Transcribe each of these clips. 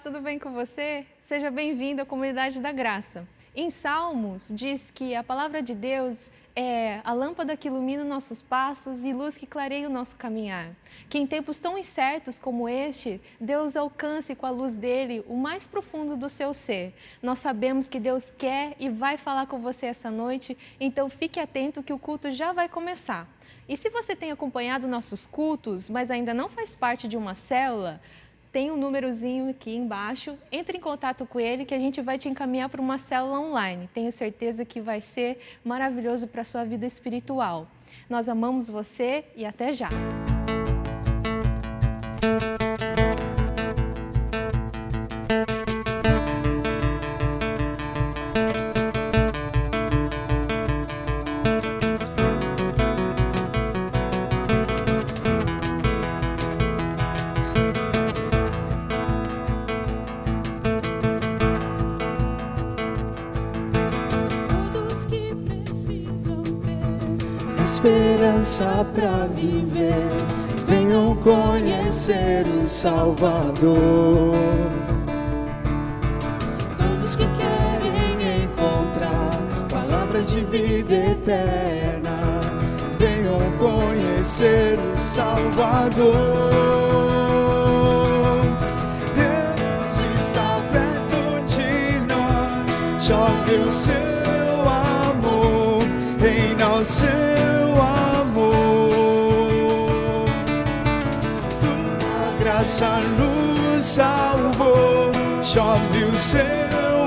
tudo bem com você? Seja bem-vindo à Comunidade da Graça. Em Salmos, diz que a palavra de Deus é a lâmpada que ilumina nossos passos e luz que clareia o nosso caminhar. Que em tempos tão incertos como este, Deus alcance com a luz dele o mais profundo do seu ser. Nós sabemos que Deus quer e vai falar com você essa noite, então fique atento que o culto já vai começar. E se você tem acompanhado nossos cultos, mas ainda não faz parte de uma célula, tem um númerozinho aqui embaixo, entre em contato com ele que a gente vai te encaminhar para uma célula online. Tenho certeza que vai ser maravilhoso para a sua vida espiritual. Nós amamos você e até já! Esperança pra viver, venham conhecer o Salvador. Todos que querem encontrar palavras de vida eterna, venham conhecer o Salvador. Deus está perto de nós, chove o seu amor, reina o seu graça nos salvou, chove o seu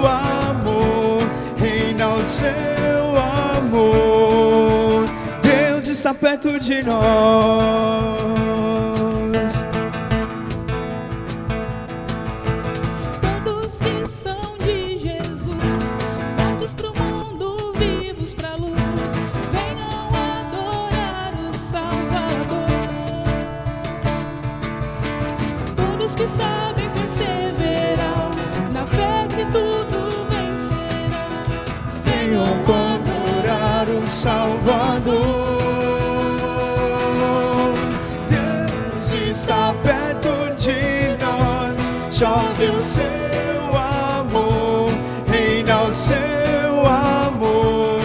amor, reina o seu amor. Deus está perto de nós. Todos que são de Jesus, mortos pro mundo, vivos pra luz, venham adorar o Salvador. Que sabem perseverar na fé que tudo vencerá. Venham adorar o Salvador. Deus está perto de nós, chove o seu amor, reina o seu amor.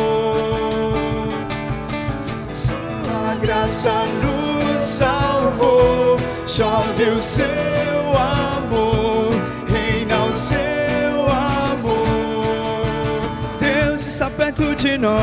Sua graça nos salvou, chove o seu amor, reina o seu amor. Deus está perto de nós.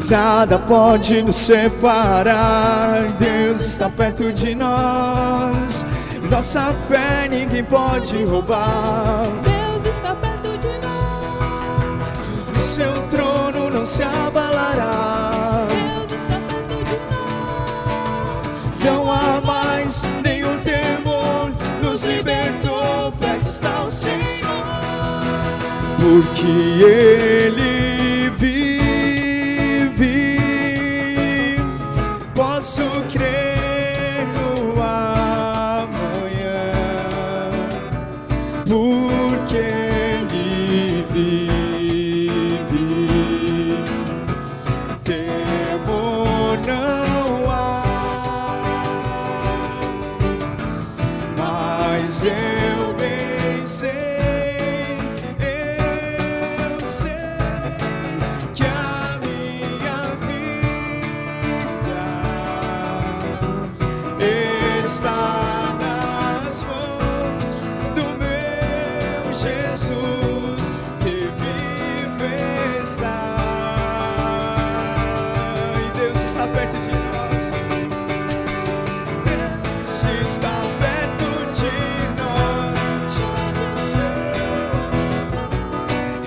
Nada pode nos separar, Deus está perto de nós. Nossa fé ninguém pode roubar. Deus está perto de nós. O seu trono não se abalará. Não há mais nenhum temor, nos libertou, perto está o Senhor. Porque Ele vive, posso crer no amanhã. Porque Ele vive, temor não há. Mas eu bem sei, eu sei que a minha vida está nas mãos do meu Jesus, que vive está. E Deus está perto de nós. Deus está perto de nós,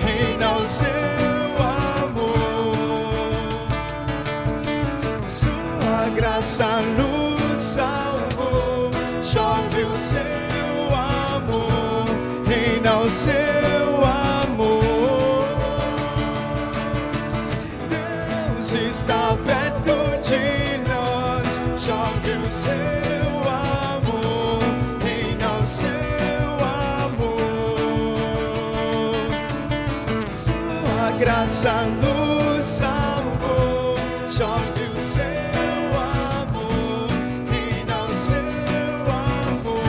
reina o seu amor. Sua graça nos salvou, chove o seu amor, reina o seu amor. Deus está perto de nós, chove o seu amor, reina o seu amor. Sua graça nos salvou, chove o seu amor, ao seu amor.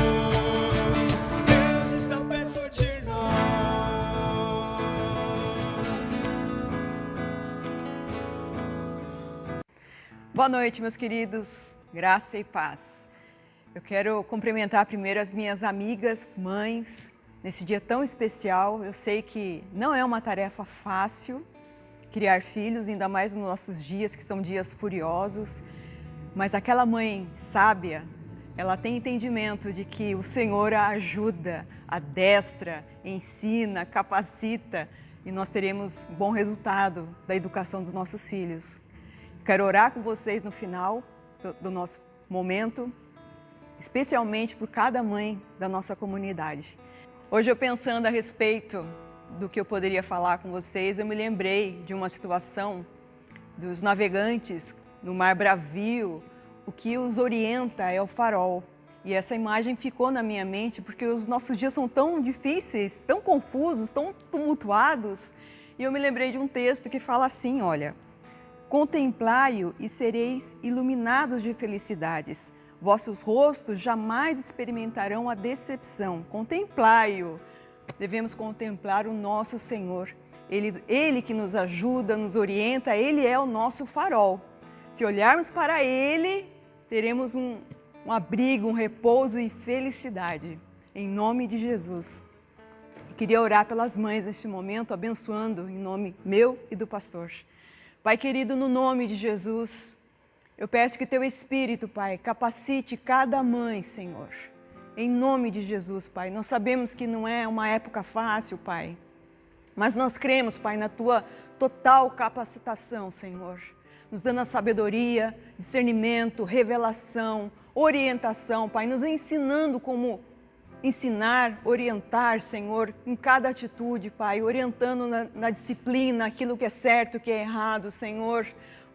Deus está perto de nós. Boa noite, meus queridos. Graça e paz. Eu quero cumprimentar primeiro as minhas amigas, mães, nesse dia tão especial. Eu sei que não é uma tarefa fácil criar filhos, ainda mais nos nossos dias, que são dias furiosos. Mas aquela mãe sábia, ela tem entendimento de que o Senhor a ajuda, adestra, ensina, capacita, e nós teremos bom resultado da educação dos nossos filhos. Quero orar com vocês no final do nosso momento, especialmente por cada mãe da nossa comunidade. Hoje, eu pensando a respeito do que eu poderia falar com vocês, eu me lembrei de uma situação dos navegantes no mar bravio. O que os orienta é o farol. E essa imagem ficou na minha mente porque os nossos dias são tão difíceis, tão confusos, tão tumultuados. E eu me lembrei de um texto que fala assim, olha: contemplai-o e sereis iluminados de felicidades. Vossos rostos jamais experimentarão a decepção. Contemplai-o. Devemos contemplar o nosso Senhor. Ele que nos ajuda, nos orienta, Ele é o nosso farol. Se olharmos para Ele, teremos um abrigo, um repouso e felicidade. Em nome de Jesus. Eu queria orar pelas mães neste momento, abençoando em nome meu e do pastor. Pai querido, no nome de Jesus, eu peço que Teu Espírito, Pai, capacite cada mãe, Senhor. Em nome de Jesus, Pai. Nós sabemos que não é uma época fácil, Pai. Mas nós cremos, Pai, na Tua total capacitação, Senhor. Nos dando a sabedoria, discernimento, revelação, orientação, Pai. Nos ensinando como ensinar, orientar, Senhor, em cada atitude, Pai. Orientando na disciplina, aquilo que é certo, o que é errado, Senhor.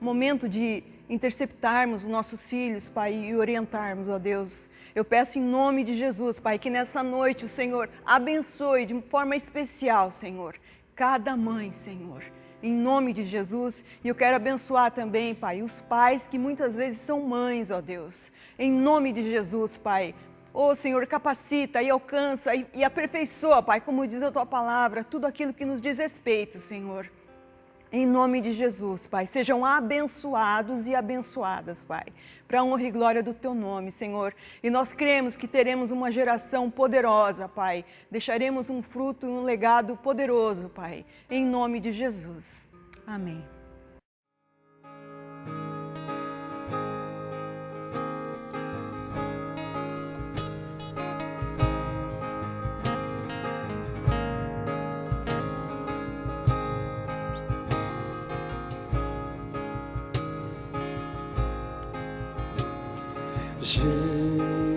Momento de interceptarmos os nossos filhos, Pai, e orientarmos, ó Deus. Eu peço em nome de Jesus, Pai, que nessa noite o Senhor abençoe de forma especial, Senhor, cada mãe, Senhor, em nome de Jesus. E eu quero abençoar também, Pai, os pais que muitas vezes são mães, ó Deus, em nome de Jesus, Pai. Ó Senhor, capacita e alcança e aperfeiçoa, Pai, como diz a Tua palavra, tudo aquilo que nos diz respeito, Senhor. Em nome de Jesus, Pai, sejam abençoados e abençoadas, Pai, para a honra e glória do Teu nome, Senhor. E nós cremos que teremos uma geração poderosa, Pai. Deixaremos um fruto e um legado poderoso, Pai, em nome de Jesus. Amém.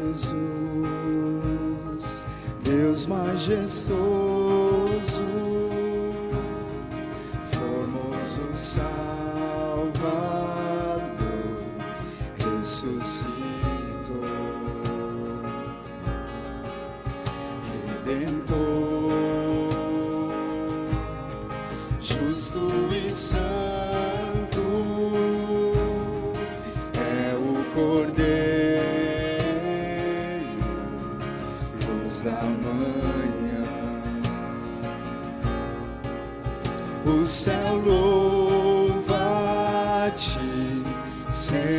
Jesus, Deus majestoso, formoso Salvador, ressuscitou, Redentor, justo e santo, é o Cordeiro da manhã. O céu louva-te, Senhor.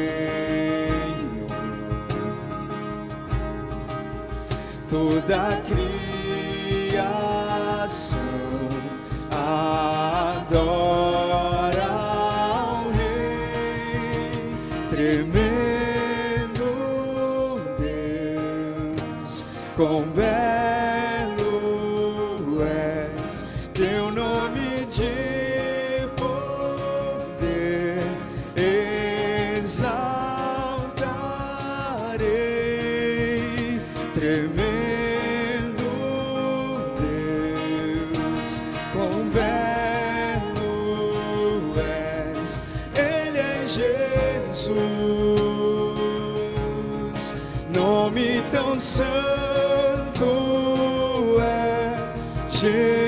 Toda a criação adora ao Rei, tremendo Deus, com belo és, Teu nome de poder exaltarei, tremendo Deus, com belo és, Ele é Jesus, nome tão santo és, Jesus.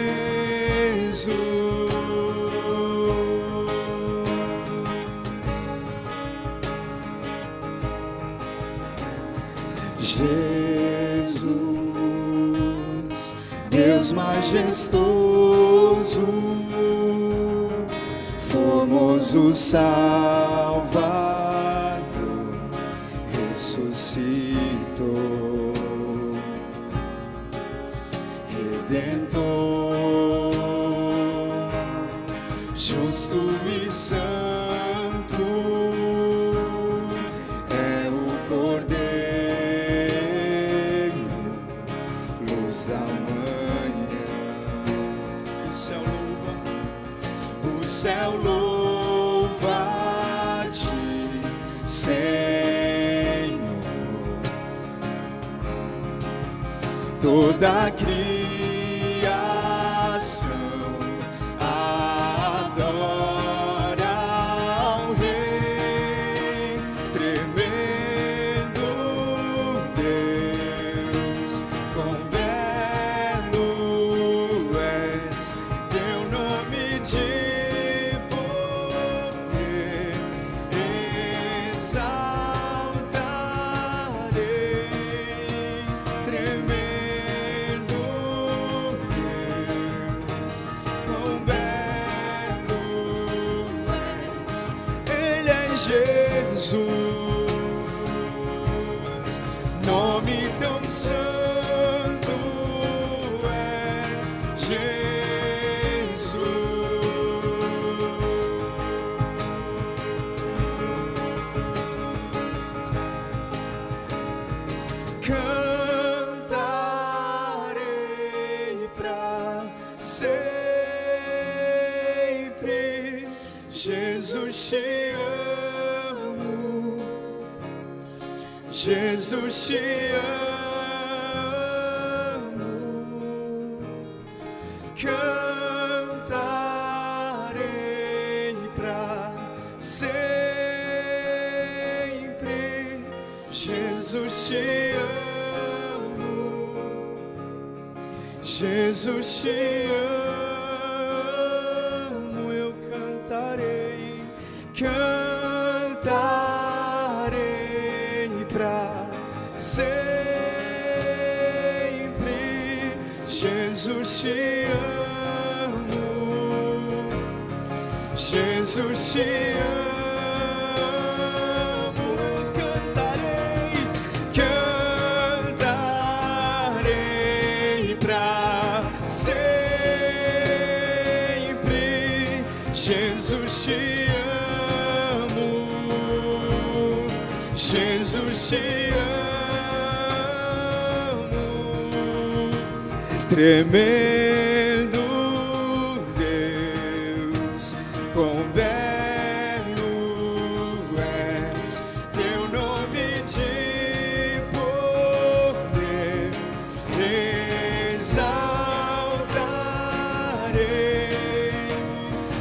Jesus, Deus majestoso, formoso Salvador, ressuscitou, Redentor, justo e santo, é o Cordeiro, luz da manhã. O céu louva-te, Senhor. Toda a criação adora ao Rei, tremendo Deus, quão belo és, teu nome de poder exaltarei, tremendo Deus, quão belo és, Ele é Jesus, nome tão santo és, Jesus. Cantarei pra sempre, Jesus te amo, Jesus te amo. Cantarei pra sempre, Jesus te amo, Jesus te amo. Eu cantarei, cantarei pra sempre, Jesus te amo, Jesus te amo. Eu cantarei, cantarei pra sempre, Jesus te amo, Jesus te amo. Tremendo Deus, quão belo és, teu nome de poder exaltarei,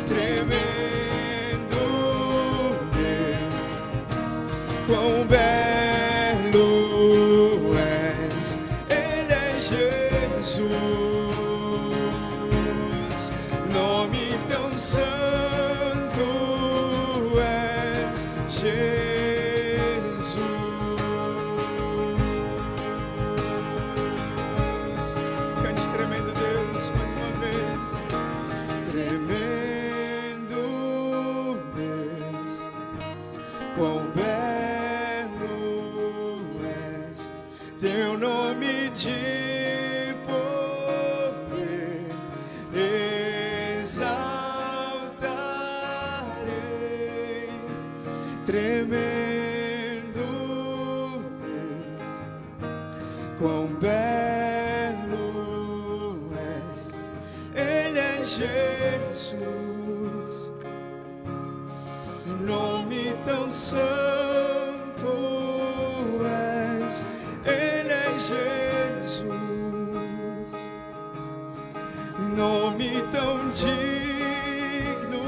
tremendo Deus, quão belo és, Ele é Jesus, nome tão santo és, Jesus. Cante tremendo Deus mais uma vez. Tremendo Deus, quão belo és, teu nome de poder exaltarei, tremendo Deus, quão belo és, Ele é Jesus, nome tão santo és, Ele é Jesus, nome tão digno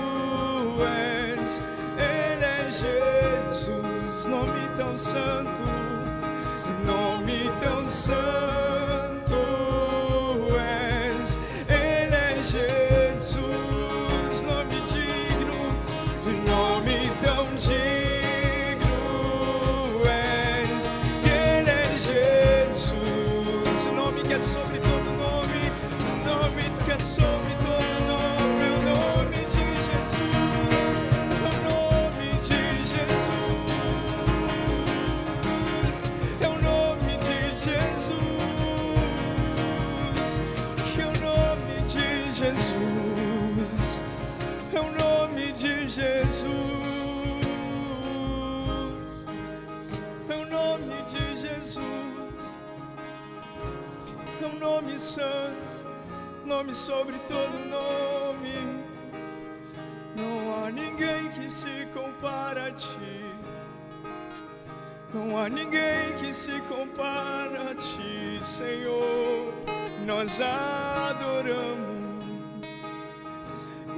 és, Ele é Jesus, nome tão santo, nome tão santo és, Ele é Jesus, nome digno, nome tão digno és, Ele é Jesus. Jesus, que o nome de Jesus é o nome de Jesus, é o nome de Jesus, é um nome santo, nome sobre todo nome. Não há ninguém que se compara a ti. Não há ninguém que se compara a ti, Senhor. Nós adoramos,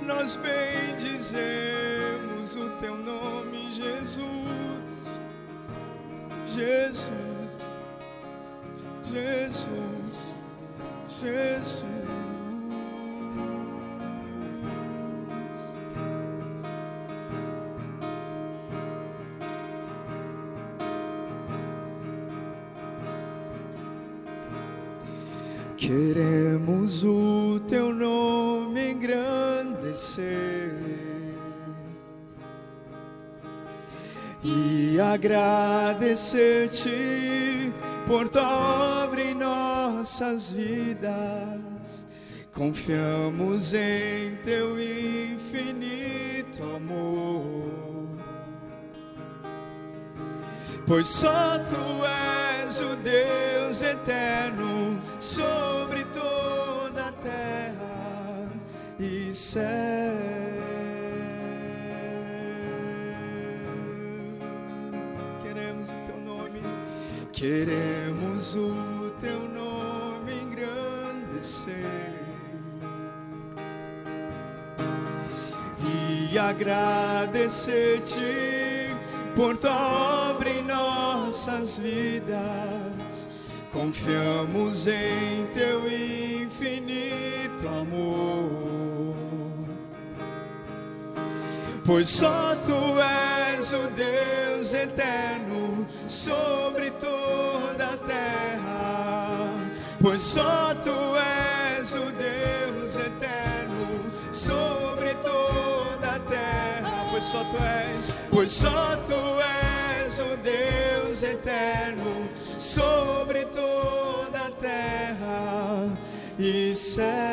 nós bendizemos o teu nome, Jesus. Jesus, Jesus, Jesus. Queremos o teu nome engrandecer e agradecer-te por tua obra em nossas vidas. Confiamos em teu infinito amor, pois só tu és o Deus eterno sobre toda a terra e céu. Queremos o teu nome, queremos o teu nome engrandecer e agradecer-te por tua obra em nossas vidas. Confiamos em teu infinito amor, pois só tu és o Deus eterno sobre toda a terra, pois só tu és o Deus eterno sobre toda a terra, pois só tu és o Deus eterno sobre toda a terra e céus.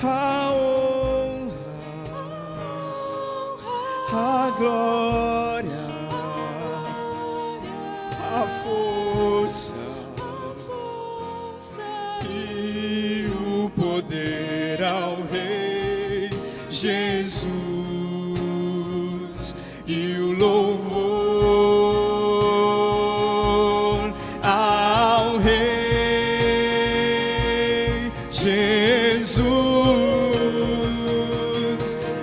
A honra, a glória, a força e o poder ao Rei Jesus e o louvor ao Rei Jesus.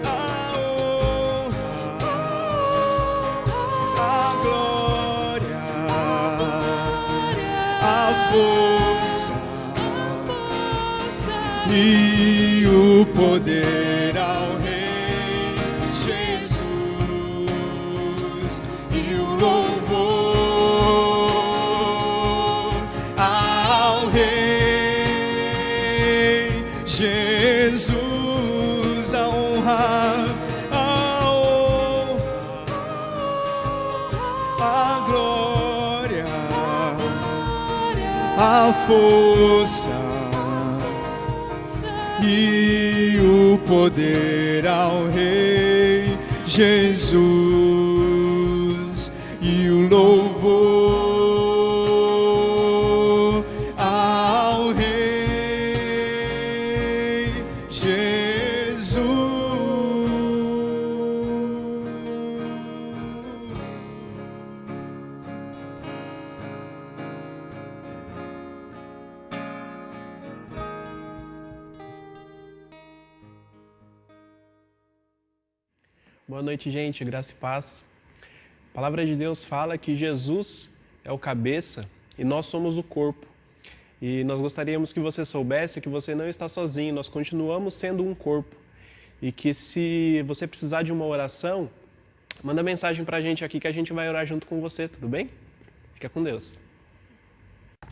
A honra, a glória, a força e o poder ao Rei Jesus e o louvor ao Rei Jesus. A honra, a glória, a força e o poder ao Rei Jesus e o louvor ao Rei Jesus. Boa noite, gente. Graça e paz. A palavra de Deus fala que Jesus é o cabeça e nós somos o corpo. E nós gostaríamos que você soubesse que você não está sozinho, nós continuamos sendo um corpo. E que se você precisar de uma oração, manda mensagem pra gente aqui que a gente vai orar junto com você, tudo bem? Fica com Deus.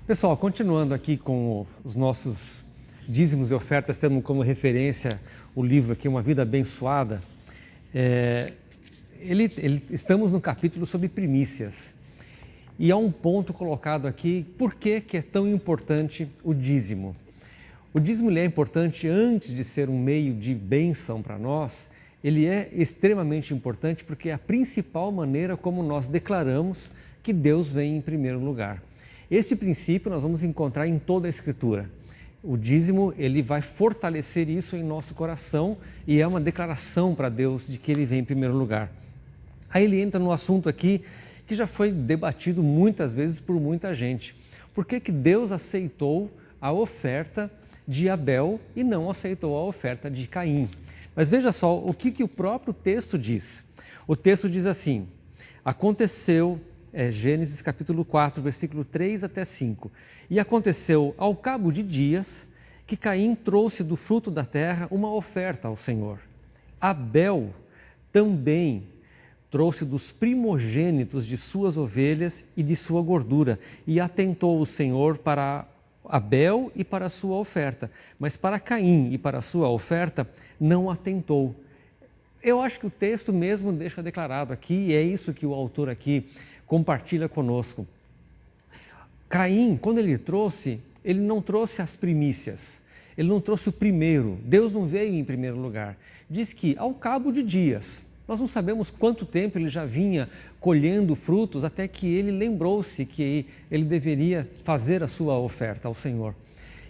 Pessoal, continuando aqui com os nossos dízimos e ofertas, tendo como referência o livro aqui, Uma Vida Abençoada, estamos no capítulo sobre primícias. E há um ponto colocado aqui, por que é tão importante o dízimo? O dízimo ele é importante antes de ser um meio de bênção para nós, ele é extremamente importante porque é a principal maneira como nós declaramos que Deus vem em primeiro lugar. Este princípio nós vamos encontrar em toda a Escritura. O dízimo ele vai fortalecer isso em nosso coração e é uma declaração para Deus de que ele vem em primeiro lugar. Aí ele entra no assunto aqui que já foi debatido muitas vezes por muita gente. Por que Deus aceitou a oferta de Abel e não aceitou a oferta de Caim? Mas veja só o que o próprio texto diz. O texto diz assim, aconteceu, Gênesis capítulo 4, versículo 3 até 5. E aconteceu ao cabo de dias que Caim trouxe do fruto da terra uma oferta ao Senhor. Abel também trouxe dos primogênitos de suas ovelhas e de sua gordura, e atentou o Senhor para Abel e para a sua oferta, mas para Caim e para a sua oferta não atentou. Eu acho que o texto mesmo deixa declarado aqui, e é isso que o autor aqui compartilha conosco. Caim, quando ele não trouxe as primícias, ele não trouxe o primeiro, Deus não veio em primeiro lugar. Diz que ao cabo de dias, nós não sabemos quanto tempo ele já vinha colhendo frutos até que ele lembrou-se que ele deveria fazer a sua oferta ao Senhor.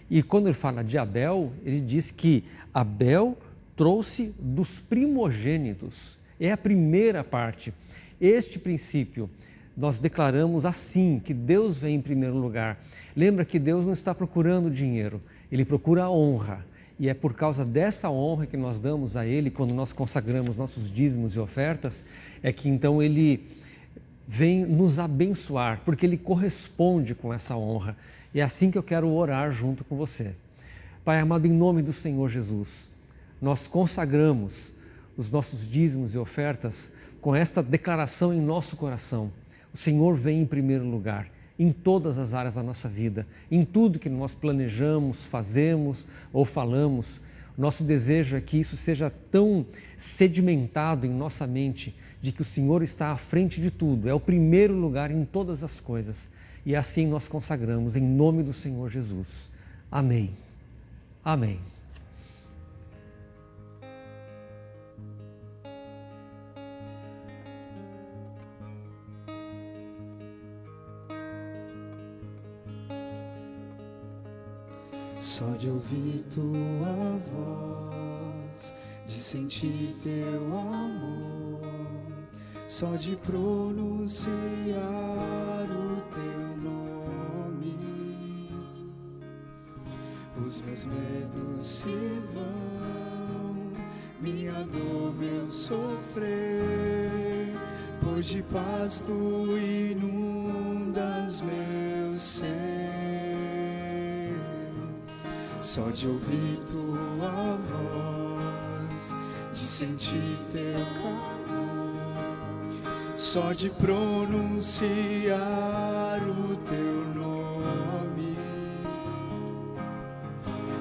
E quando ele fala de Abel, ele diz que Abel trouxe dos primogênitos, é a primeira parte. Este princípio nós declaramos assim, que Deus vem em primeiro lugar. Lembra que Deus não está procurando dinheiro, Ele procura a honra. E é por causa dessa honra que nós damos a Ele, quando nós consagramos nossos dízimos e ofertas, é que então Ele vem nos abençoar, porque Ele corresponde com essa honra. E é assim que eu quero orar junto com você. Pai amado, em nome do Senhor Jesus, nós consagramos os nossos dízimos e ofertas com esta declaração em nosso coração. O Senhor vem em primeiro lugar, em todas as áreas da nossa vida, em tudo que nós planejamos, fazemos ou falamos. Nosso desejo é que isso seja tão sedimentado em nossa mente, de que o Senhor está à frente de tudo, é o primeiro lugar em todas as coisas. E assim nós consagramos em nome do Senhor Jesus. Amém. Amém. Só de ouvir tua voz, de sentir teu amor, só de pronunciar o teu nome, os meus medos se vão, minha dor, meu sofrer, pois de paz tu inundas meu ser. Só de ouvir tua voz, de sentir teu calor, só de pronunciar o teu nome,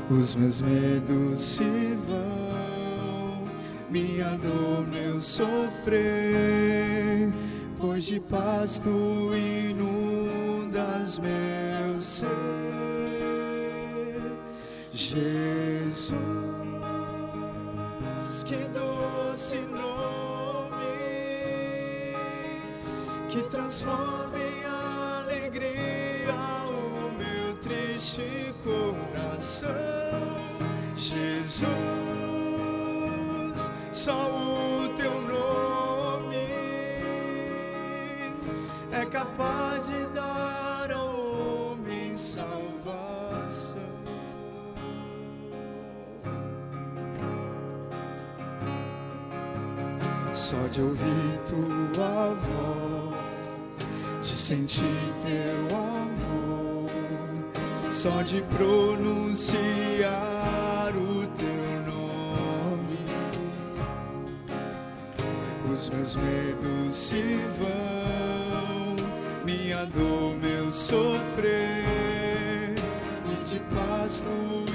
os meus medos se vão, minha dor, meu sofrer, pois de paz tu inundas meu ser. Jesus, que doce nome, que transforma em alegria o meu triste coração. Jesus, só o teu nome é capaz de dar ao homem salvação. Só de ouvir tua voz, de sentir teu amor, só de pronunciar o teu nome, os meus medos se vão, minha dor, meu sofrer, e de paz tu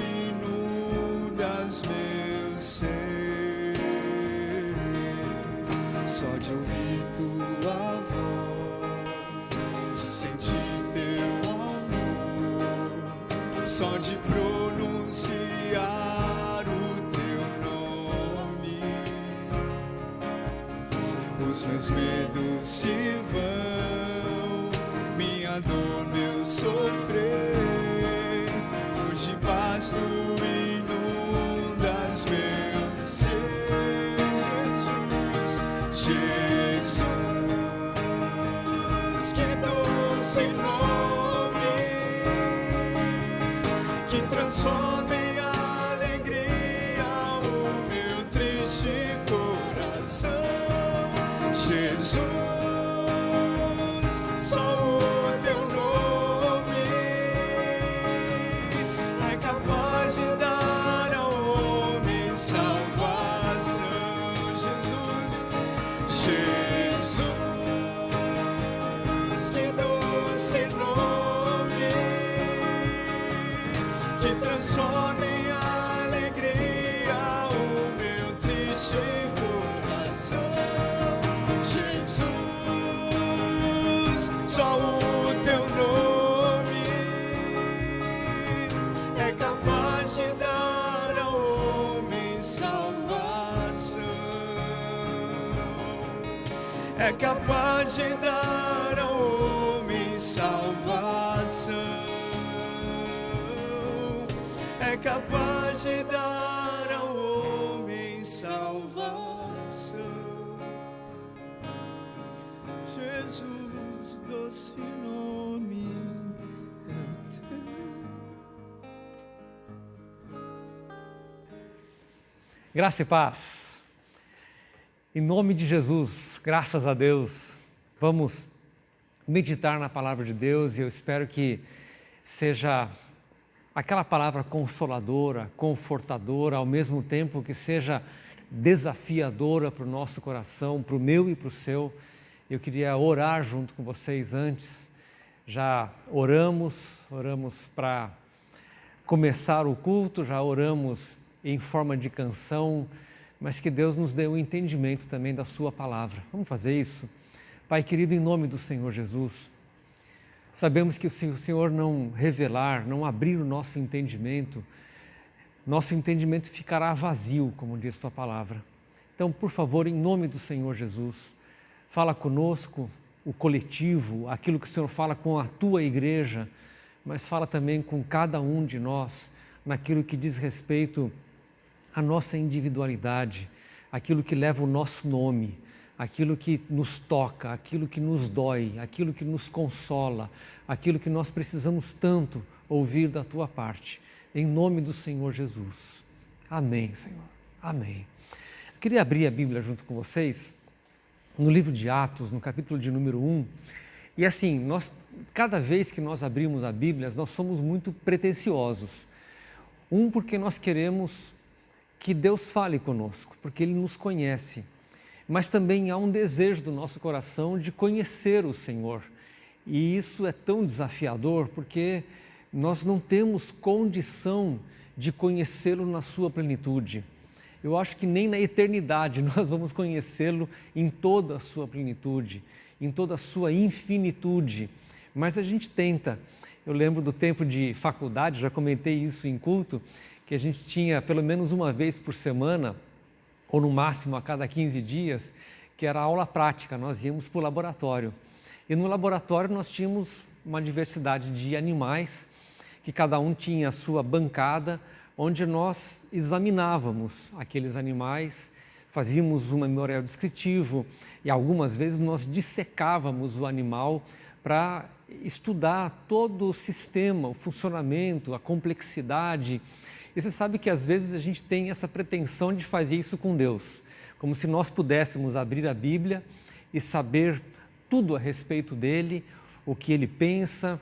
inundas meu ser. só de ouvir tua voz, de sentir teu amor, só de pronunciar o teu nome, os meus medos se vão, minha dor, meu sofrer, hoje paz tu inundas meu ser. Jesus, que doce nome, que transforma em alegria o meu triste coração. Jesus, só o teu nome é capaz de dar ao homem salvação. Jesus, que doce nome, que transforma em alegria o meu triste coração. Jesus, só o teu nome é capaz de dar ao homem salvação. É capaz de dar ao homem salvação. É capaz de dar ao homem salvação. Jesus, doce nome é o teu. Graça e paz. Em nome de Jesus, graças a Deus, vamos meditar na palavra de Deus e eu espero que seja aquela palavra consoladora, confortadora, ao mesmo tempo que seja desafiadora para o nosso coração, para o meu e para o seu. Eu queria orar junto com vocês antes. Já oramos para começar o culto, já oramos em forma de canção, mas que Deus nos dê um entendimento também da sua palavra. Vamos fazer isso? Pai querido, em nome do Senhor Jesus, sabemos que se o Senhor não revelar, não abrir o nosso entendimento ficará vazio, como diz tua palavra. Então, por favor, em nome do Senhor Jesus, fala conosco, o coletivo, aquilo que o Senhor fala com a tua igreja, mas fala também com cada um de nós, naquilo que diz respeito à nossa individualidade, aquilo que leva o nosso nome, aquilo que nos toca, aquilo que nos dói, aquilo que nos consola, aquilo que nós precisamos tanto ouvir da tua parte. Em nome do Senhor Jesus. Amém, Senhor. Amém. Eu queria abrir a Bíblia junto com vocês, no livro de Atos, no capítulo de número 1. E assim, cada vez que nós abrimos a Bíblia, nós somos muito pretensiosos. Porque nós queremos que Deus fale conosco, porque Ele nos conhece. Mas também há um desejo do nosso coração de conhecer o Senhor. E isso é tão desafiador, porque nós não temos condição de conhecê-lo na sua plenitude. Eu acho que nem na eternidade nós vamos conhecê-lo em toda a sua plenitude, em toda a sua infinitude. Mas a gente tenta. Eu lembro do tempo de faculdade, já comentei isso em culto, que a gente tinha pelo menos uma vez por semana, ou no máximo a cada 15 dias, que era aula prática, nós íamos para o laboratório. E no laboratório nós tínhamos uma diversidade de animais, que cada um tinha a sua bancada, onde nós examinávamos aqueles animais, fazíamos um memorial descritivo e algumas vezes nós dissecávamos o animal para estudar todo o sistema, o funcionamento, a complexidade. E você sabe que às vezes a gente tem essa pretensão de fazer isso com Deus, como se nós pudéssemos abrir a Bíblia e saber tudo a respeito dele, o que ele pensa,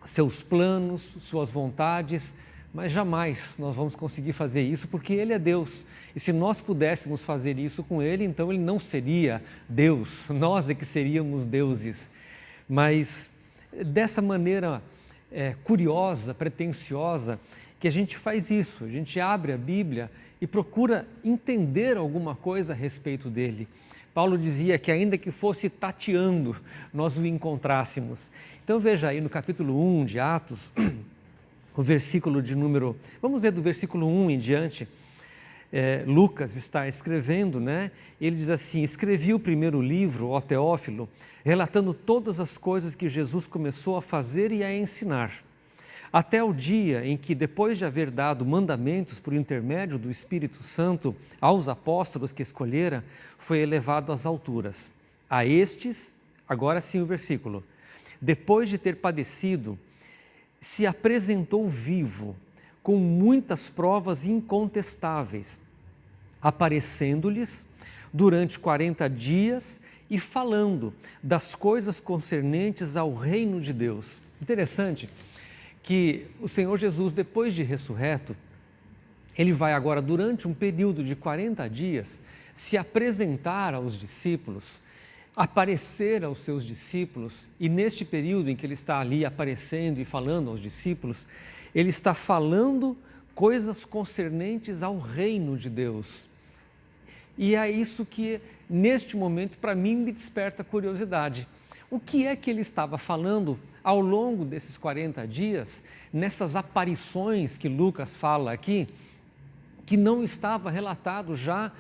seus planos, suas vontades, mas jamais nós vamos conseguir fazer isso porque ele é Deus. E se nós pudéssemos fazer isso com ele, então ele não seria Deus, nós é que seríamos deuses. Mas dessa maneira curiosa, pretensiosa, que a gente faz isso, a gente abre a Bíblia e procura entender alguma coisa a respeito dele. A Paulo dizia que ainda que fosse tateando, nós o encontrássemos. Então veja aí no capítulo 1 de Atos, o versículo de número... Vamos ler do versículo 1 em diante. Lucas está escrevendo, né? Ele diz assim: escrevi o primeiro livro, ó Teófilo, relatando todas as coisas que Jesus começou a fazer e a ensinar, até o dia em que, depois de haver dado mandamentos por intermédio do Espírito Santo aos apóstolos que escolhera, foi elevado às alturas. A estes, agora sim o versículo, depois de ter padecido, se apresentou vivo, com muitas provas incontestáveis, aparecendo-lhes durante 40 dias e falando das coisas concernentes ao reino de Deus. Interessante que o Senhor Jesus, depois de ressurreto, ele vai agora, durante um período de 40 dias, se apresentar aos discípulos, aparecer aos seus discípulos, e neste período em que ele está ali aparecendo e falando aos discípulos, ele está falando coisas concernentes ao reino de Deus. E é isso que, neste momento, para mim, me desperta curiosidade. O que é que ele estava falando ao longo desses 40 dias, nessas aparições que Lucas fala aqui, que não estava relatado já,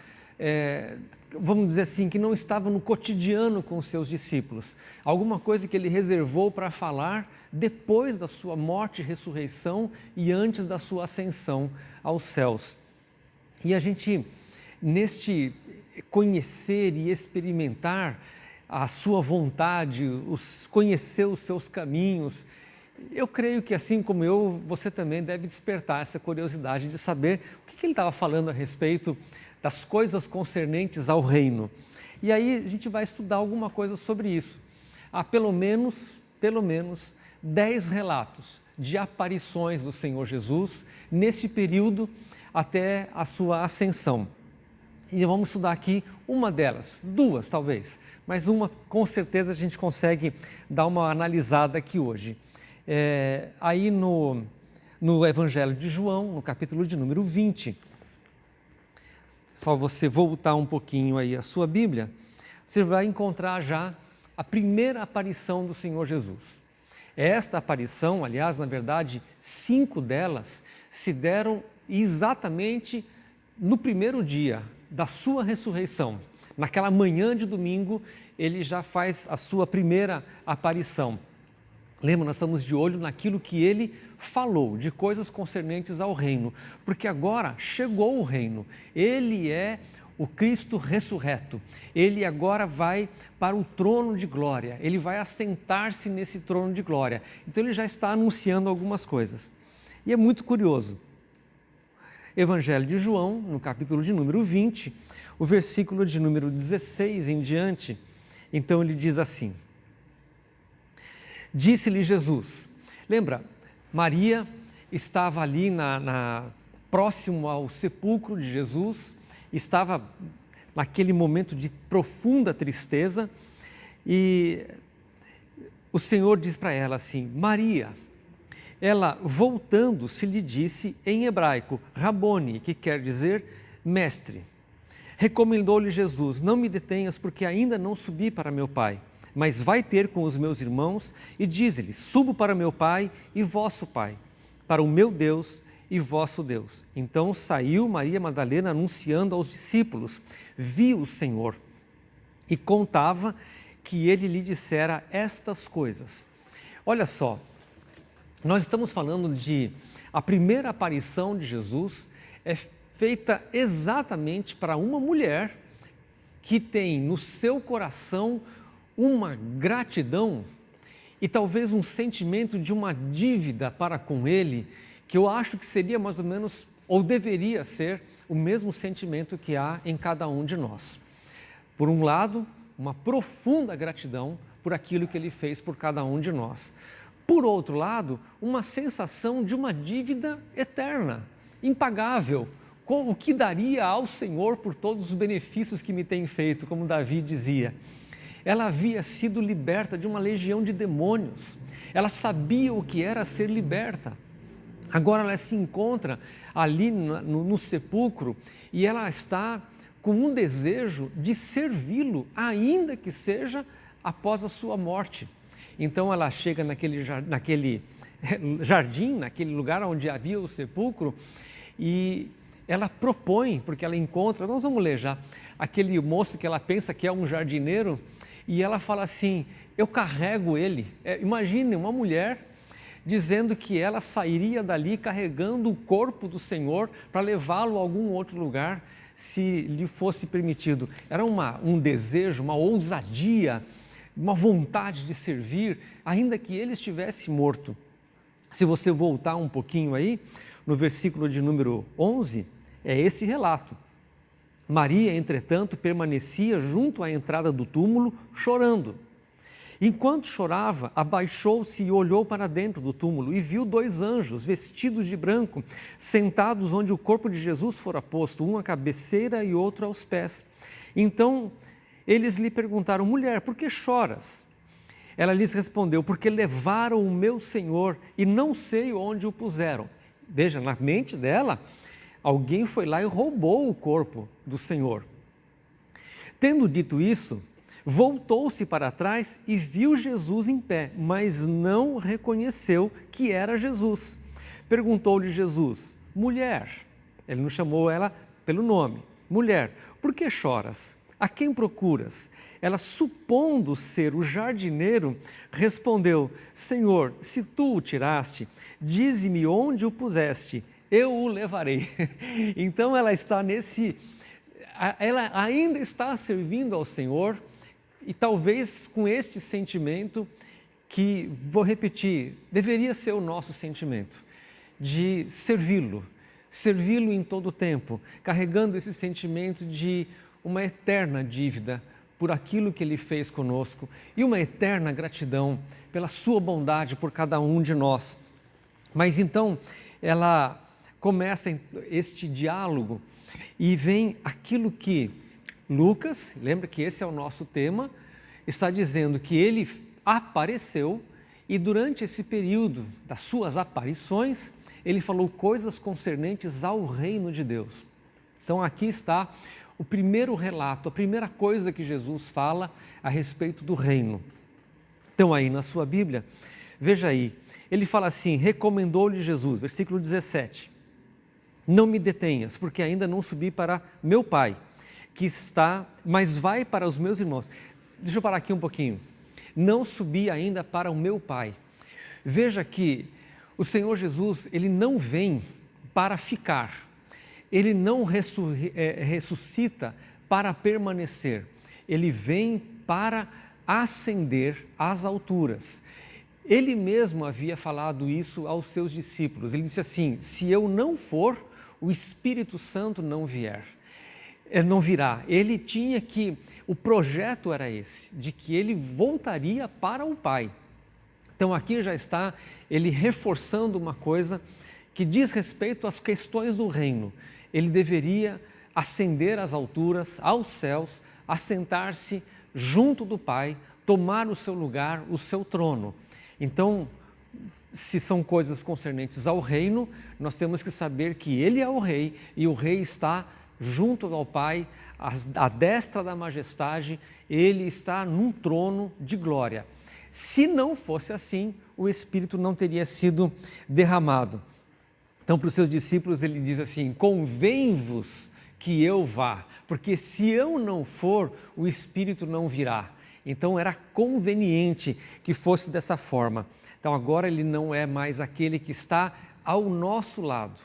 vamos dizer assim, que não estava no cotidiano com os seus discípulos. Alguma coisa que ele reservou para falar depois da sua morte e ressurreição e antes da sua ascensão aos céus. E a gente, neste conhecer e experimentar a sua vontade, conhecer os seus caminhos, eu creio que, assim como eu, você também deve despertar essa curiosidade de saber o que ele estava falando a respeito das coisas concernentes ao reino. E aí a gente vai estudar alguma coisa sobre isso. Há pelo menos 10 relatos de aparições do Senhor Jesus nesse período até a sua ascensão. E vamos estudar aqui uma delas, duas talvez, mas uma com certeza a gente consegue dar uma analisada aqui hoje. Aí no Evangelho de João, no capítulo de número 20, só você voltar um pouquinho aí a sua Bíblia, você vai encontrar já a primeira aparição do Senhor Jesus. Esta aparição, aliás, na verdade, 5 delas se deram exatamente no primeiro dia da sua ressurreição. Naquela manhã de domingo, ele já faz a sua primeira aparição. Lembra, nós estamos de olho naquilo que ele falou, de coisas concernentes ao reino, porque agora chegou o reino, ele é o Cristo ressurreto, ele agora vai para o trono de glória, ele vai assentar-se nesse trono de glória, então ele já está anunciando algumas coisas. E é muito curioso, Evangelho de João, no capítulo de número 20, o versículo de número 16 em diante, então ele diz assim: disse-lhe Jesus, lembra, Maria estava ali próximo ao sepulcro de Jesus, estava naquele momento de profunda tristeza e o Senhor diz para ela assim, Maria. Ela, voltando-se, lhe disse em hebraico, Rabone, que quer dizer mestre. Recomendou-lhe Jesus, não me detenhas porque ainda não subi para meu Pai, mas vai ter com os meus irmãos e dize-lhes, subo para meu Pai e vosso Pai, para o meu Deus e vosso Deus. Então saiu Maria Madalena anunciando aos discípulos, viu o Senhor e contava que ele lhe dissera estas coisas. Olha só, nós estamos falando de a primeira aparição de Jesus é feita exatamente para uma mulher que tem no seu coração uma gratidão e talvez um sentimento de uma dívida para com ele, que eu acho que seria mais ou menos, ou deveria ser, o mesmo sentimento que há em cada um de nós. Por um lado, uma profunda gratidão por aquilo que ele fez por cada um de nós. Por outro lado, uma sensação de uma dívida eterna, impagável, com o que daria ao Senhor por todos os benefícios que me tem feito, como Davi dizia. Ela havia sido liberta de uma legião de demônios, ela sabia o que era ser liberta. Agora ela se encontra ali no sepulcro e ela está com um desejo de servi-lo, ainda que seja após a sua morte. Então ela chega naquele jardim, naquele lugar onde havia o sepulcro, e ela propõe, porque ela encontra, nós vamos ler já, aquele moço que ela pensa que é um jardineiro, e ela fala assim, eu carrego ele. Imagine uma mulher dizendo que ela sairia dali carregando o corpo do Senhor para levá-lo a algum outro lugar, se lhe fosse permitido. Era um desejo, uma ousadia, uma vontade de servir, ainda que ele estivesse morto. Se você voltar um pouquinho aí, no versículo de número 11, é esse relato. Maria, entretanto, permanecia junto à entrada do túmulo, chorando. Enquanto chorava, abaixou-se e olhou para dentro do túmulo e viu 2 anjos, vestidos de branco, sentados onde o corpo de Jesus fora posto, um à cabeceira e outro aos pés. Então, eles lhe perguntaram, mulher, por que choras? Ela lhes respondeu, porque levaram o meu Senhor e não sei onde o puseram. Veja, na mente dela, alguém foi lá e roubou o corpo do Senhor. Tendo dito isso, voltou-se para trás e viu Jesus em pé, mas não reconheceu que era Jesus. Perguntou-lhe Jesus, mulher, ele não chamou ela pelo nome, mulher, por que choras? A quem procuras? Ela, supondo ser o jardineiro, respondeu, Senhor, se tu o tiraste, dize-me onde o puseste, eu o levarei. Então ela ainda está servindo ao Senhor, e talvez com este sentimento que, vou repetir, deveria ser o nosso sentimento, de servi-lo em todo o tempo, carregando esse sentimento de uma eterna dívida por aquilo que Ele fez conosco e uma eterna gratidão pela sua bondade por cada um de nós. Mas então ela começa este diálogo e vem aquilo que Lucas, lembra que esse é o nosso tema, está dizendo que ele apareceu e durante esse período das suas aparições, ele falou coisas concernentes ao reino de Deus. Então aqui está o primeiro relato, a primeira coisa que Jesus fala a respeito do reino. Então aí na sua Bíblia, veja aí, ele fala assim, recomendou-lhe Jesus, versículo 17, não me detenhas, porque ainda não subi para meu Pai, que está, mas vai para os meus irmãos. Deixa eu parar aqui um pouquinho. Não subi ainda para o meu Pai. Veja que o Senhor Jesus, Ele não vem para ficar. Ele não ressuscita para permanecer. Ele vem para ascender às alturas. Ele mesmo havia falado isso aos seus discípulos. Ele disse assim, se eu não for, o Espírito Santo não virá. Ele tinha o projeto era esse, de que ele voltaria para o Pai. Então aqui já está ele reforçando uma coisa que diz respeito às questões do reino. Ele deveria ascender às alturas, aos céus, assentar-se junto do Pai, tomar o seu lugar, o seu trono. Então, se são coisas concernentes ao reino, nós temos que saber que Ele é o Rei e o Rei está junto ao Pai, à destra da majestade, Ele está num trono de glória. Se não fosse assim, o Espírito não teria sido derramado. Então, para os seus discípulos, ele diz assim, convém-vos que eu vá, porque se eu não for, o Espírito não virá. Então, era conveniente que fosse dessa forma. Então, agora ele não é mais aquele que está ao nosso lado.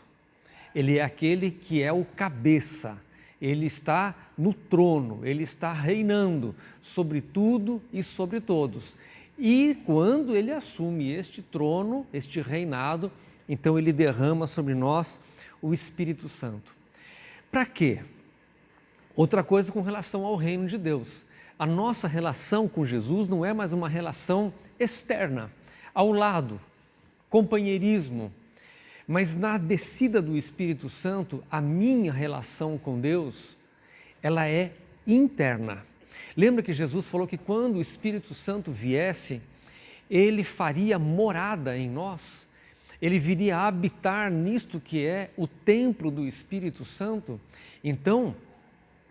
Ele é aquele que é o cabeça. Ele está no trono, ele está reinando sobre tudo e sobre todos. E quando ele assume este trono, este reinado, então ele derrama sobre nós o Espírito Santo. Para quê? Outra coisa com relação ao reino de Deus. A nossa relação com Jesus não é mais uma relação externa, ao lado, companheirismo, mas na descida do Espírito Santo, a minha relação com Deus, ela é interna. Lembra que Jesus falou que quando o Espírito Santo viesse, ele faria morada em nós? Ele viria a habitar nisto que é o templo do Espírito Santo? Então,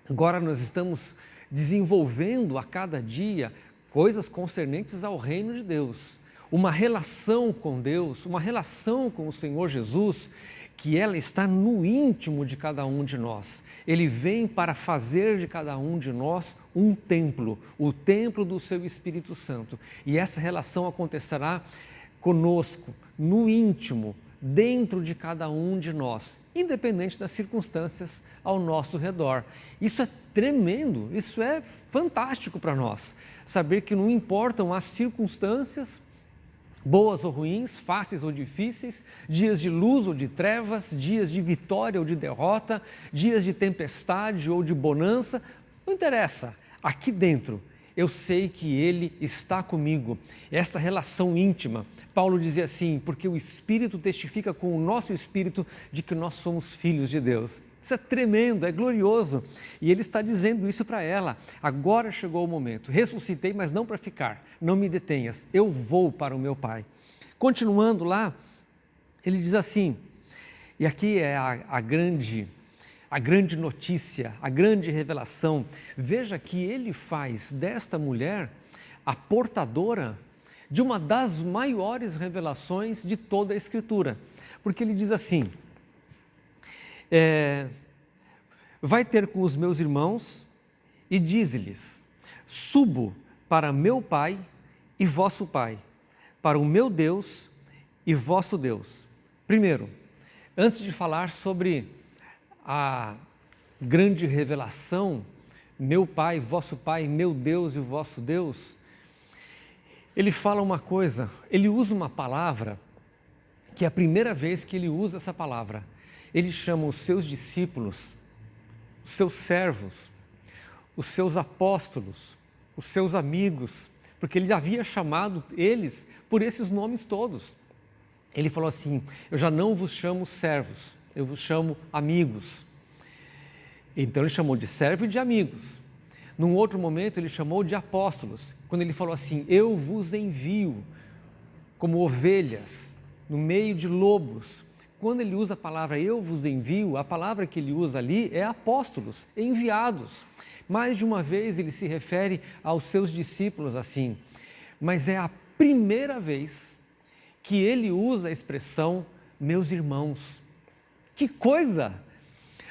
Agora nós estamos desenvolvendo a cada dia coisas concernentes ao reino de Deus. Uma relação com Deus, uma relação com o Senhor Jesus, que ela está no íntimo de cada um de nós. Ele vem para fazer de cada um de nós um templo, o templo do seu Espírito Santo. E essa relação acontecerá conosco, no íntimo, dentro de cada um de nós, independente das circunstâncias ao nosso redor. Isso é tremendo, isso é fantástico para nós, saber que não importam as circunstâncias, boas ou ruins, fáceis ou difíceis, dias de luz ou de trevas, dias de vitória ou de derrota, dias de tempestade ou de bonança, não interessa, aqui dentro eu sei que Ele está comigo. Essa relação íntima, Paulo dizia assim, porque o Espírito testifica com o nosso Espírito de que nós somos filhos de Deus. Isso é tremendo, é glorioso. E ele está dizendo isso para ela. Agora chegou o momento. Ressuscitei, mas não para ficar. Não me detenhas. Eu vou para o meu Pai. Continuando lá, ele diz assim, e aqui é a grande notícia, a grande revelação. Veja que ele faz desta mulher a portadora de uma das maiores revelações de toda a Escritura. Porque ele diz assim, vai ter com os meus irmãos e dize-lhes, subo para meu Pai e vosso Pai, para o meu Deus e vosso Deus. Primeiro, antes de falar sobre a grande revelação, meu Pai, vosso Pai, meu Deus e o vosso Deus, ele fala uma coisa, ele usa uma palavra, que é a primeira vez que ele usa essa palavra. Ele chama os seus discípulos, os seus servos, os seus apóstolos, os seus amigos, porque ele havia chamado eles por esses nomes todos. Ele falou assim, eu já não vos chamo servos, eu vos chamo amigos. Então ele chamou de servo e de amigos. Num outro momento ele chamou de apóstolos, quando ele falou assim, eu vos envio como ovelhas no meio de lobos. Quando ele usa a palavra eu vos envio, a palavra que ele usa ali é apóstolos, enviados. Mais de uma vez ele se refere aos seus discípulos assim, mas é a primeira vez que ele usa a expressão meus irmãos. Que coisa!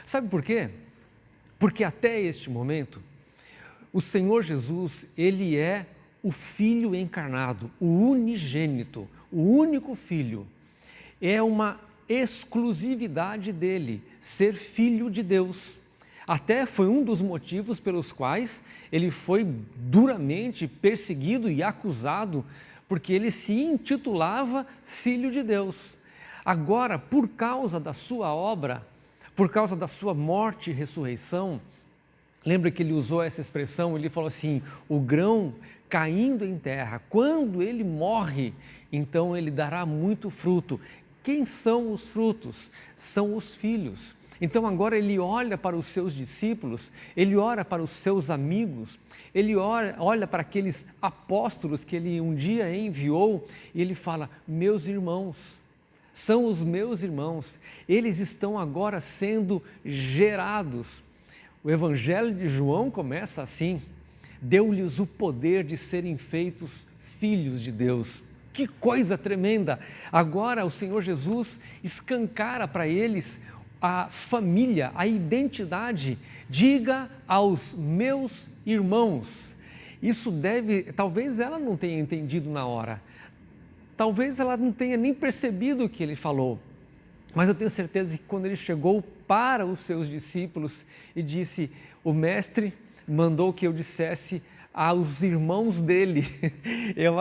Sabe por quê? Porque até este momento, o Senhor Jesus, ele é o Filho encarnado, o unigênito, o único Filho. É uma exclusividade dele, ser Filho de Deus. Até foi um dos motivos pelos quais ele foi duramente perseguido e acusado, porque ele se intitulava Filho de Deus. Agora, por causa da sua obra, por causa da sua morte e ressurreição, lembra que ele usou essa expressão, ele falou assim, o grão caindo em terra, quando ele morre, então ele dará muito fruto. Quem são os frutos? São os filhos. Então agora ele olha para os seus discípulos, ele olha para os seus amigos, ele olha para aqueles apóstolos que ele um dia enviou e ele fala, meus irmãos, são os meus irmãos, eles estão agora sendo gerados. O Evangelho de João começa assim, deu-lhes o poder de serem feitos filhos de Deus. Que coisa tremenda! Agora o Senhor Jesus escancara para eles a família, a identidade. Diga aos meus irmãos. Isso talvez ela não tenha entendido na hora, talvez ela não tenha nem percebido o que ele falou, mas eu tenho certeza que quando ele chegou para os seus discípulos e disse, o mestre mandou que eu dissesse aos irmãos dele,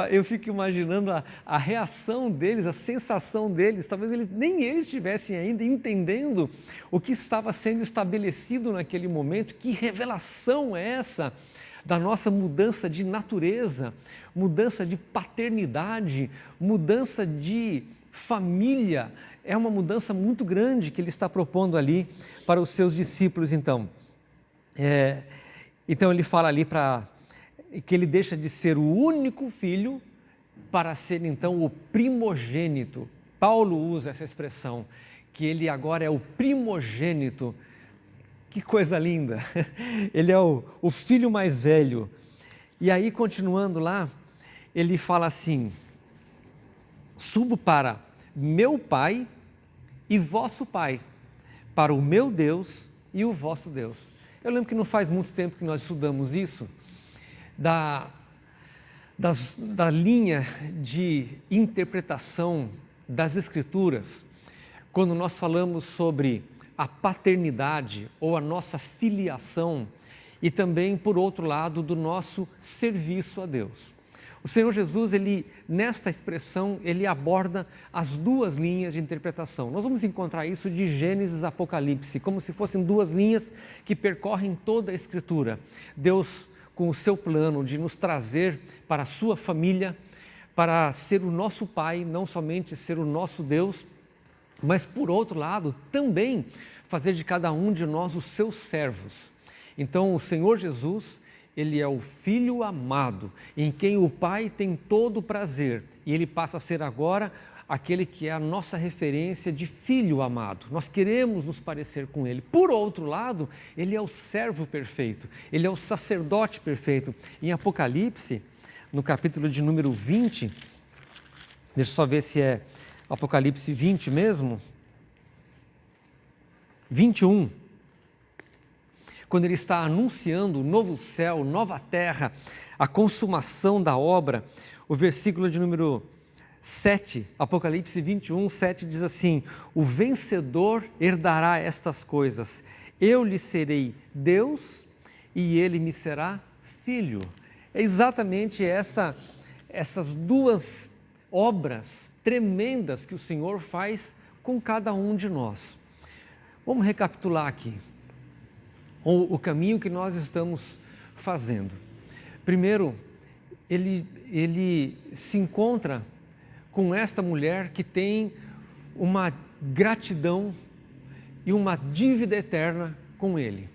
eu fico imaginando a reação deles, a sensação deles, talvez nem eles estivessem ainda entendendo o que estava sendo estabelecido naquele momento. Que revelação é essa da nossa mudança de natureza, mudança de paternidade, mudança de família? É uma mudança muito grande que ele está propondo ali para os seus discípulos, então. Então ele fala ali que ele deixa de ser o único filho para ser então o primogênito. Paulo usa essa expressão, que ele agora é o primogênito Que coisa linda! Ele é o filho mais velho. E aí, continuando lá, ele fala assim: subo para meu Pai e vosso Pai, para o meu Deus e o vosso Deus. Eu lembro que não faz muito tempo que nós estudamos isso, da linha de interpretação das Escrituras, quando nós falamos sobre a paternidade ou a nossa filiação e também, por outro lado, do nosso serviço a Deus. O Senhor Jesus, nesta expressão, ele aborda as duas linhas de interpretação. Nós vamos encontrar isso de Gênesis a Apocalipse, como se fossem duas linhas que percorrem toda a Escritura. Deus, com o seu plano de nos trazer para a sua família, para ser o nosso Pai, não somente ser o nosso Deus, mas, por outro lado, também fazer de cada um de nós os seus servos. Então, o Senhor Jesus, ele é o Filho amado, em quem o Pai tem todo o prazer, e ele passa a ser agora aquele que é a nossa referência de Filho amado. Nós queremos nos parecer com ele. Por outro lado, ele é o servo perfeito, ele é o sacerdote perfeito. Em Apocalipse, no capítulo de número 20, deixa eu só ver se é Apocalipse 20 mesmo, 21, quando ele está anunciando o novo céu, nova terra, a consumação da obra, o versículo de número 7, Apocalipse 21, 7 diz assim: o vencedor herdará estas coisas, eu lhe serei Deus e ele me será filho. É exatamente essas duas obras tremendas que o Senhor faz com cada um de nós. Vamos recapitular aqui o caminho que nós estamos fazendo. Primeiro, ele se encontra com esta mulher que tem uma gratidão e uma dívida eterna com ele.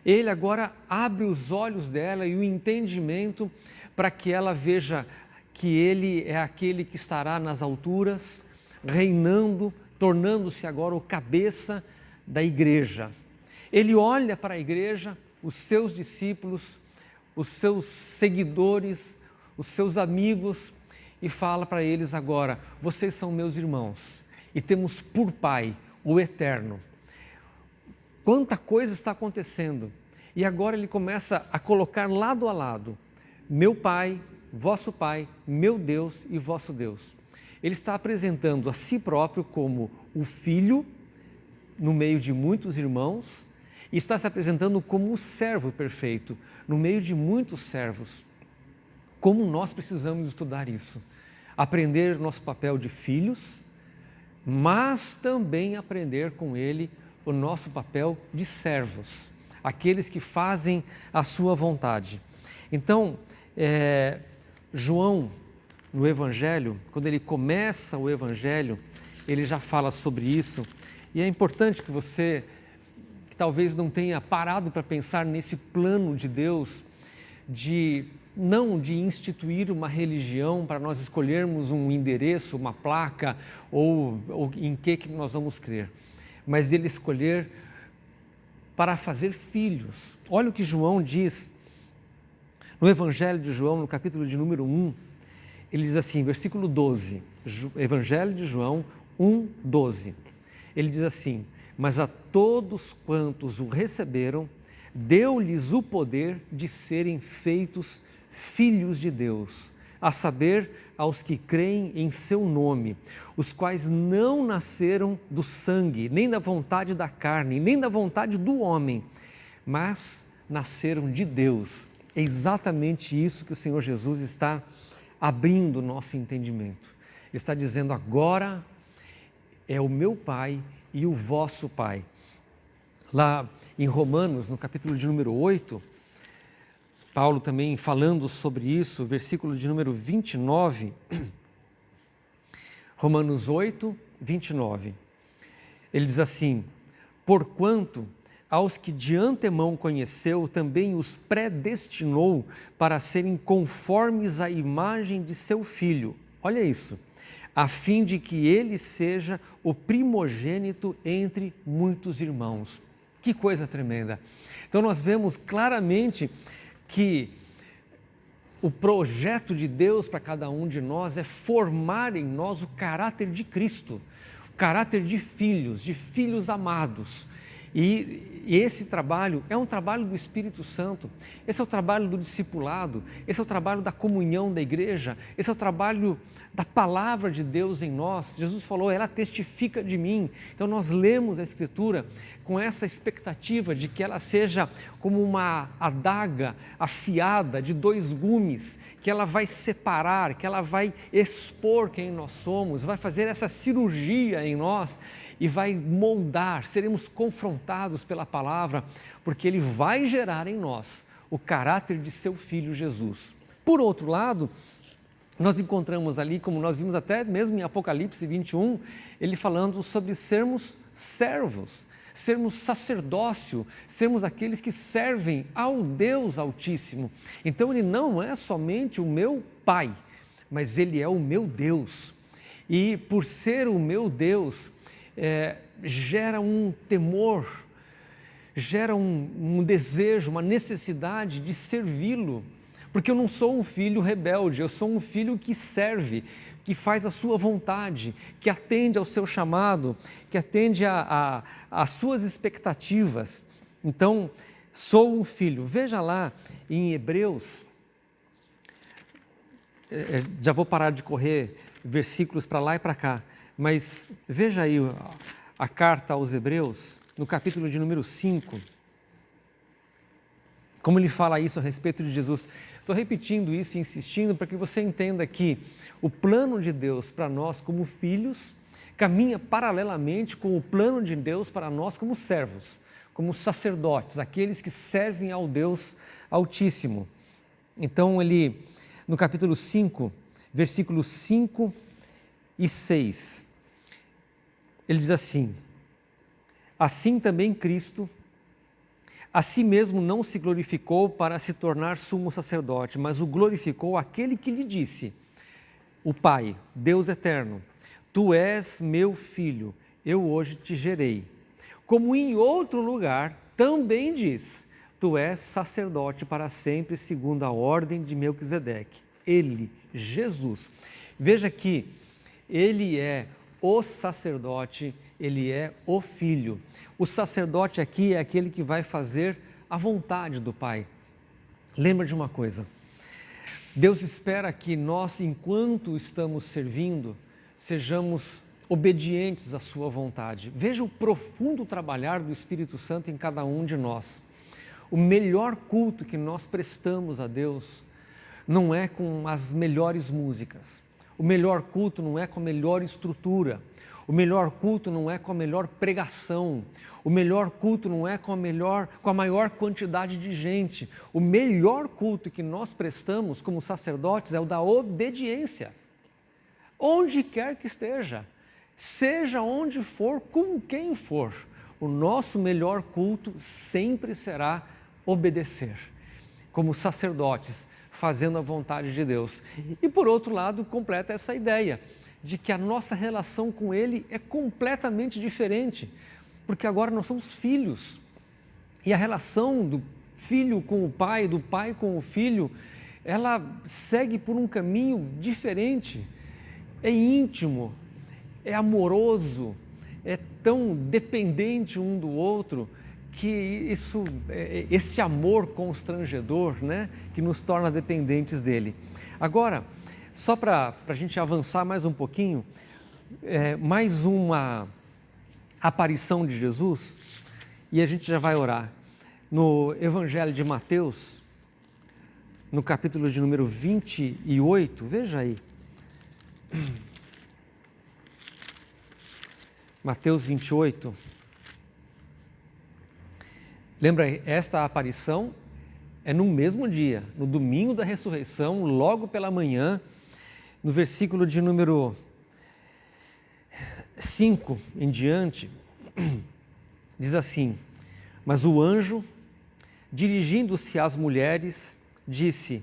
Ele agora abre os olhos dela e o entendimento para que ela veja que ele é aquele que estará nas alturas, reinando, tornando-se agora o cabeça da igreja. Ele olha para a igreja, os seus discípulos, os seus seguidores, os seus amigos e fala para eles agora: vocês são meus irmãos e temos por Pai o Eterno. Quanta coisa está acontecendo! E agora ele começa a colocar lado a lado: meu Pai, vosso Pai, meu Deus e vosso Deus. Ele está apresentando a si próprio como o Filho, no meio de muitos irmãos, e está se apresentando como o servo perfeito, no meio de muitos servos. Como nós precisamos estudar isso? Aprender nosso papel de filhos, mas também aprender com ele o nosso papel de servos, aqueles que fazem a sua vontade. Então, João, no Evangelho, quando ele começa o Evangelho, ele já fala sobre isso, e é importante que você, que talvez não tenha parado para pensar nesse plano de Deus, não de instituir uma religião para nós escolhermos um endereço, uma placa ou em que nós vamos crer, mas ele escolher para fazer filhos. Olha o que João diz no Evangelho de João, no capítulo de número 1, ele diz assim, versículo 12, Evangelho de João 1, 12, ele diz assim: mas a todos quantos o receberam, deu-lhes o poder de serem feitos filhos de Deus, a saber, aos que creem em seu nome, os quais não nasceram do sangue, nem da vontade da carne, nem da vontade do homem, mas nasceram de Deus. É exatamente isso que o Senhor Jesus está abrindo o nosso entendimento. Ele está dizendo: agora é o meu Pai e o vosso Pai. Lá em Romanos, no capítulo de número 8, Paulo também falando sobre isso, versículo de número 29, Romanos 8, 29, ele diz assim: porquanto aos que de antemão conheceu, também os predestinou para serem conformes à imagem de seu Filho. Olha isso, a fim de que ele seja o primogênito entre muitos irmãos. Que coisa tremenda! Então nós vemos claramente que o projeto de Deus para cada um de nós é formar em nós o caráter de Cristo, o caráter de filhos amados. E esse trabalho é um trabalho do Espírito Santo, esse é o trabalho do discipulado, esse é o trabalho da comunhão da igreja, esse é o trabalho da palavra de Deus em nós. Jesus falou, ela testifica de mim. Então nós lemos a Escritura com essa expectativa de que ela seja como uma adaga afiada de 2 gumes, que ela vai separar, que ela vai expor quem nós somos, vai fazer essa cirurgia em nós e vai moldar, seremos confrontados pela palavra, porque ele vai gerar em nós o caráter de seu Filho Jesus. Por outro lado, nós encontramos ali, como nós vimos até mesmo em Apocalipse 21, ele falando sobre sermos servos, sermos sacerdócio, sermos aqueles que servem ao Deus Altíssimo. Então ele não é somente o meu Pai, mas ele é o meu Deus. E por ser o meu Deus, gera um temor, gera um desejo, uma necessidade de servi-lo, porque eu não sou um filho rebelde, eu sou um filho que serve, que faz a sua vontade, que atende ao seu chamado, que atende às suas expectativas. Então, sou um filho. Veja lá em Hebreus, já vou parar de correr versículos para lá e para cá, mas veja aí a carta aos Hebreus, no capítulo de número 5, como ele fala isso a respeito de Jesus. Estou repetindo isso e insistindo para que você entenda que o plano de Deus para nós como filhos caminha paralelamente com o plano de Deus para nós como servos, como sacerdotes, aqueles que servem ao Deus Altíssimo. Então ele, no capítulo 5, versículos 5 e 6, ele diz assim: assim também Cristo a si mesmo não se glorificou para se tornar sumo sacerdote, mas o glorificou aquele que lhe disse, o Pai, Deus eterno, tu és meu filho, eu hoje te gerei. Como em outro lugar também diz, tu és sacerdote para sempre, segundo a ordem de Melquisedeque. Ele, Jesus, veja que ele é o sacerdote, ele é o filho. O sacerdote aqui é aquele que vai fazer a vontade do Pai. Lembra de uma coisa, Deus espera que nós, enquanto estamos servindo, sejamos obedientes à sua vontade. Veja o profundo trabalhar do Espírito Santo em cada um de nós. O melhor culto que nós prestamos a Deus não é com as melhores músicas. O melhor culto não é com a melhor estrutura. O melhor culto não é com a melhor pregação. O melhor culto não é com a maior quantidade de gente. O melhor culto que nós prestamos como sacerdotes é o da obediência. Onde quer que esteja, seja onde for, com quem for, o nosso melhor culto sempre será obedecer, como sacerdotes, fazendo a vontade de Deus. E por outro lado, completa essa ideia de que a nossa relação com Ele é completamente diferente, porque agora nós somos filhos. E a relação do filho com o pai, do pai com o filho, ela segue por um caminho diferente. É íntimo, é amoroso, é tão dependente um do outro, que esse amor constrangedor, né, que nos torna dependentes dele. Agora, só para a gente avançar mais um pouquinho, mais uma aparição de Jesus, e a gente já vai orar. No Evangelho de Mateus, no capítulo de número 28, veja aí. Mateus 28. Lembra, esta aparição é no mesmo dia, no domingo da ressurreição, logo pela manhã, no versículo de número 5 em diante, diz assim: mas o anjo, dirigindo-se às mulheres, disse: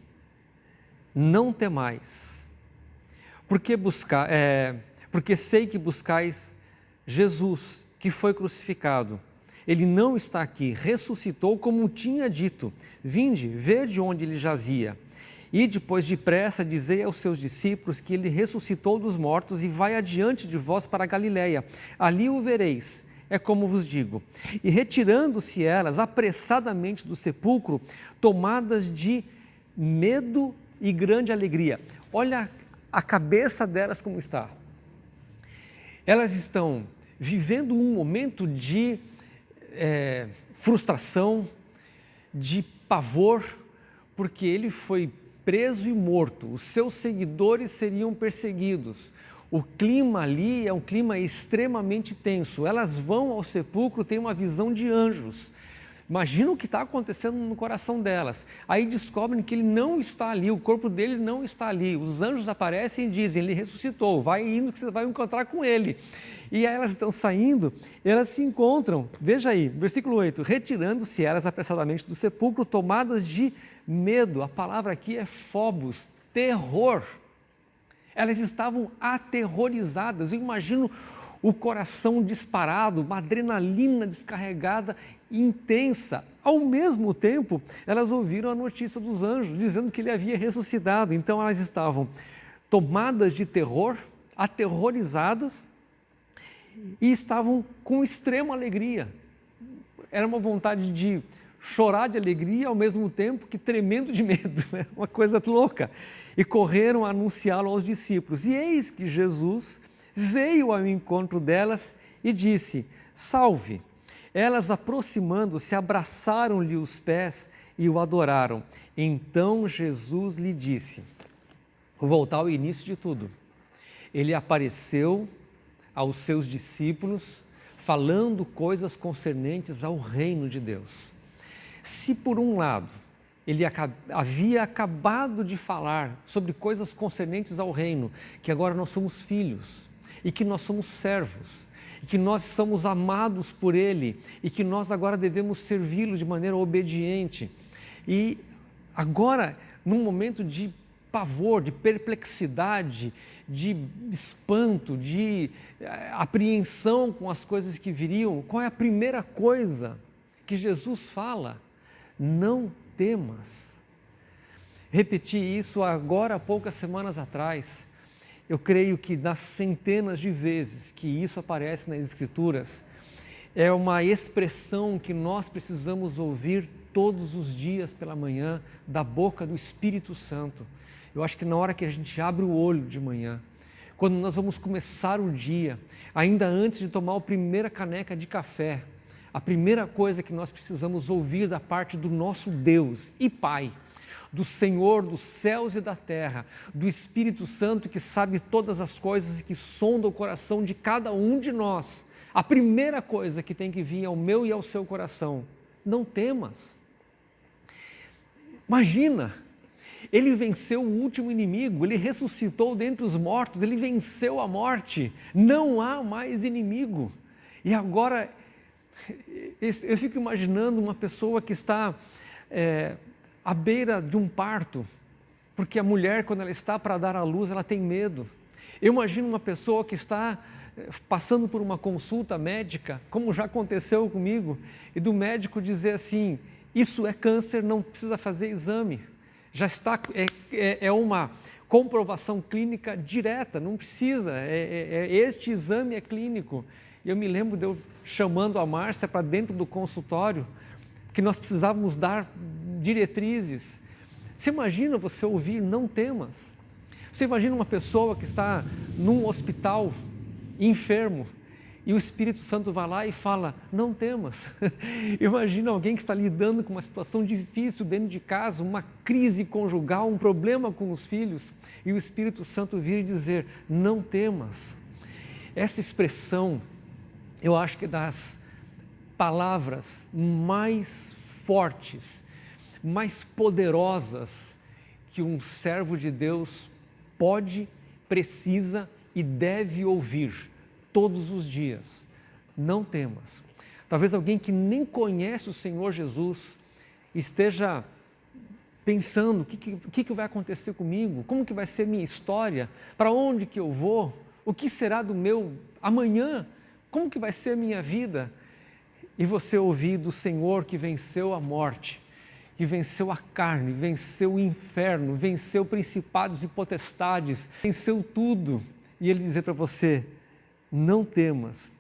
não temais, porque sei que buscais Jesus, que foi crucificado. Ele não está aqui, ressuscitou como tinha dito. Vinde, vede onde ele jazia. E depois depressa dizei aos seus discípulos que ele ressuscitou dos mortos e vai adiante de vós para a Galiléia. Ali o vereis, é como vos digo. E retirando-se elas apressadamente do sepulcro, tomadas de medo e grande alegria. Olha a cabeça delas como está. Elas estão vivendo um momento de frustração, de pavor, porque ele foi preso e morto, os seus seguidores seriam perseguidos. O clima ali é um clima extremamente tenso. Elas vão ao sepulcro, têm uma visão de anjos. Imagina o que está acontecendo no coração delas. Aí descobrem que ele não está ali, o corpo dele não está ali. Os anjos aparecem e dizem, ele ressuscitou, vai indo que você vai encontrar com ele. E aí elas estão saindo, elas se encontram, veja aí, versículo 8, retirando-se elas apressadamente do sepulcro, tomadas de medo. A palavra aqui é phobos, terror. Elas estavam aterrorizadas. Eu imagino o coração disparado, uma adrenalina descarregada, intensa. Ao mesmo tempo, elas ouviram a notícia dos anjos, dizendo que ele havia ressuscitado. Então elas estavam tomadas de terror, aterrorizadas, e estavam com extrema alegria. Era uma vontade de chorar de alegria, ao mesmo tempo que tremendo de medo, né? Uma coisa louca. E correram a anunciá-lo aos discípulos. E eis que Jesus veio ao encontro delas e disse, salve. Elas, aproximando-se, abraçaram-lhe os pés e o adoraram. Então Jesus lhe disse, vou voltar ao início de tudo. Ele apareceu aos seus discípulos, falando coisas concernentes ao reino de Deus. Se por um lado, ele havia acabado de falar sobre coisas concernentes ao reino, que agora nós somos filhos, e que nós somos servos, e que nós somos amados por ele, e que nós agora devemos servi-lo de maneira obediente. E agora, num momento de pavor, de perplexidade, de espanto, de apreensão com as coisas que viriam, qual é a primeira coisa que Jesus fala? Não temas. Repeti isso agora há poucas semanas atrás. Eu creio que nas centenas de vezes que isso aparece nas Escrituras, é uma expressão que nós precisamos ouvir todos os dias pela manhã, da boca do Espírito Santo. Eu acho que na hora que a gente abre o olho de manhã, quando nós vamos começar o dia, ainda antes de tomar a primeira caneca de café, a primeira coisa que nós precisamos ouvir da parte do nosso Deus e Pai, do Senhor dos céus e da terra, do Espírito Santo que sabe todas as coisas e que sonda o coração de cada um de nós, a primeira coisa que tem que vir ao meu e ao seu coração, não temas. Imagina, ele venceu o último inimigo, ele ressuscitou dentre os mortos, ele venceu a morte, não há mais inimigo. E agora, eu fico imaginando uma pessoa que está à beira de um parto, porque a mulher, quando ela está para dar à luz, ela tem medo. Eu imagino uma pessoa que está passando por uma consulta médica, como já aconteceu comigo, e do médico dizer assim, isso é câncer, não precisa fazer exame. Já está, é uma comprovação clínica direta, não precisa, este exame é clínico. E eu me lembro de eu chamando a Márcia para dentro do consultório, que nós precisávamos dar diretrizes. Você imagina você ouvir, não temas? Você imagina uma pessoa que está num hospital, enfermo, e o Espírito Santo vai lá e fala, não temas. Imagina alguém que está lidando com uma situação difícil dentro de casa, uma crise conjugal, um problema com os filhos, e o Espírito Santo vir dizer, não temas. Essa expressão, eu acho que é das palavras mais fortes, mais poderosas que um servo de Deus pode, precisa e deve ouvir todos os dias. Não temas. Talvez alguém que nem conhece o Senhor Jesus esteja pensando, o que vai acontecer comigo? Como que vai ser minha história? Para onde que eu vou? O que será do meu amanhã? Como que vai ser a minha vida? e você ouvir do Senhor que venceu a morte, que venceu a carne, venceu o inferno, venceu principados e potestades, venceu tudo, e Ele dizer para você, não temas,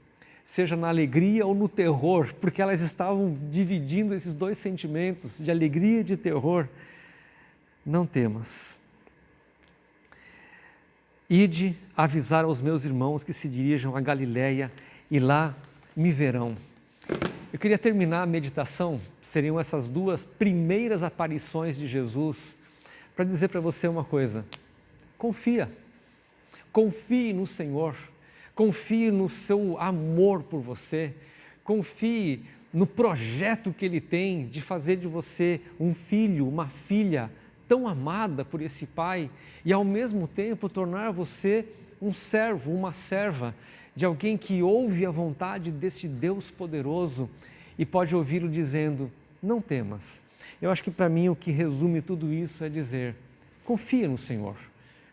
seja na alegria ou no terror, porque elas estavam dividindo esses dois sentimentos, de alegria e de terror, não temas. Ide avisar aos meus irmãos que se dirijam a Galiléia e lá me verão. Eu queria terminar a meditação, seriam essas duas primeiras aparições de Jesus, para dizer para você uma coisa, confie no Senhor, confie no seu amor por você, confie no projeto que Ele tem de fazer de você um filho, uma filha tão amada por esse Pai e ao mesmo tempo tornar você um servo, uma serva de alguém que ouve a vontade deste Deus poderoso e pode ouvi-lo dizendo, não temas. Eu acho que para mim o que resume tudo isso é dizer, confia no Senhor,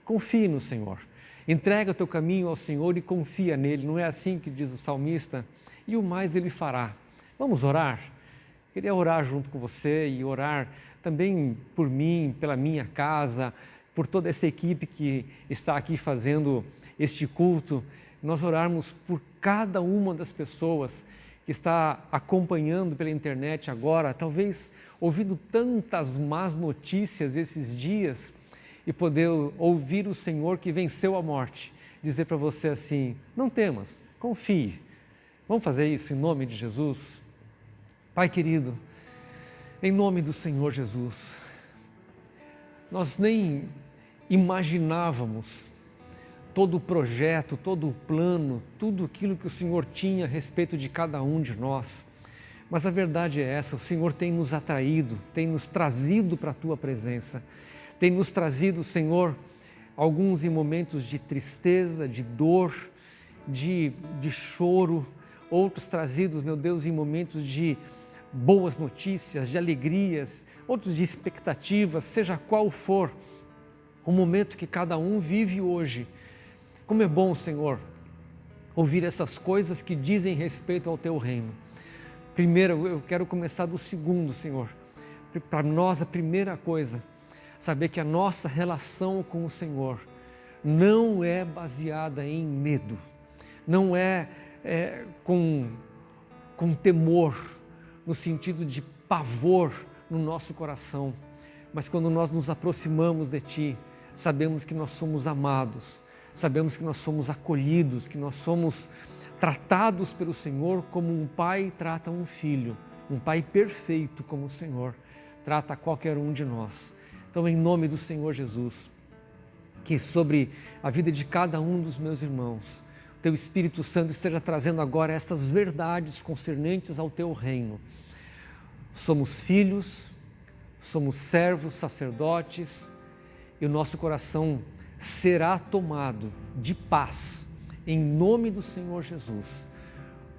confie no Senhor. Entrega o teu caminho ao Senhor e confia nele, não é assim que diz o salmista? E o mais Ele fará. Vamos orar? Queria orar junto com você e orar também por mim, pela minha casa, por toda essa equipe que está aqui fazendo este culto. Nós orarmos por cada uma das pessoas que está acompanhando pela internet agora, talvez ouvindo tantas más notícias esses dias, e poder ouvir o Senhor que venceu a morte, dizer para você assim, não temas, confie. Vamos fazer isso em nome de Jesus? Pai querido, em nome do Senhor Jesus, nós nem imaginávamos todo o projeto, todo o plano, tudo aquilo que o Senhor tinha a respeito de cada um de nós. Mas a verdade é essa, o Senhor tem nos atraído, tem nos trazido para a Tua presença, tem nos trazido, Senhor, alguns em momentos de tristeza, de dor, de choro, outros trazidos, meu Deus, em momentos de boas notícias, de alegrias, outros de expectativas, seja qual for o momento que cada um vive hoje. Como é bom, Senhor, ouvir essas coisas que dizem respeito ao Teu reino. Primeiro, eu quero começar do segundo, Senhor. Para nós, a primeira coisa, saber que a nossa relação com o Senhor não é baseada em medo, não é, com temor, no sentido de pavor no nosso coração, mas quando nós nos aproximamos de Ti, sabemos que nós somos amados, sabemos que nós somos acolhidos, que nós somos tratados pelo Senhor como um pai trata um filho, um pai perfeito como o Senhor trata qualquer um de nós. Então, em nome do Senhor Jesus, que sobre a vida de cada um dos meus irmãos, o Teu Espírito Santo esteja trazendo agora estas verdades concernentes ao Teu reino. Somos filhos, somos servos, sacerdotes, e o nosso coração será tomado de paz, em nome do Senhor Jesus.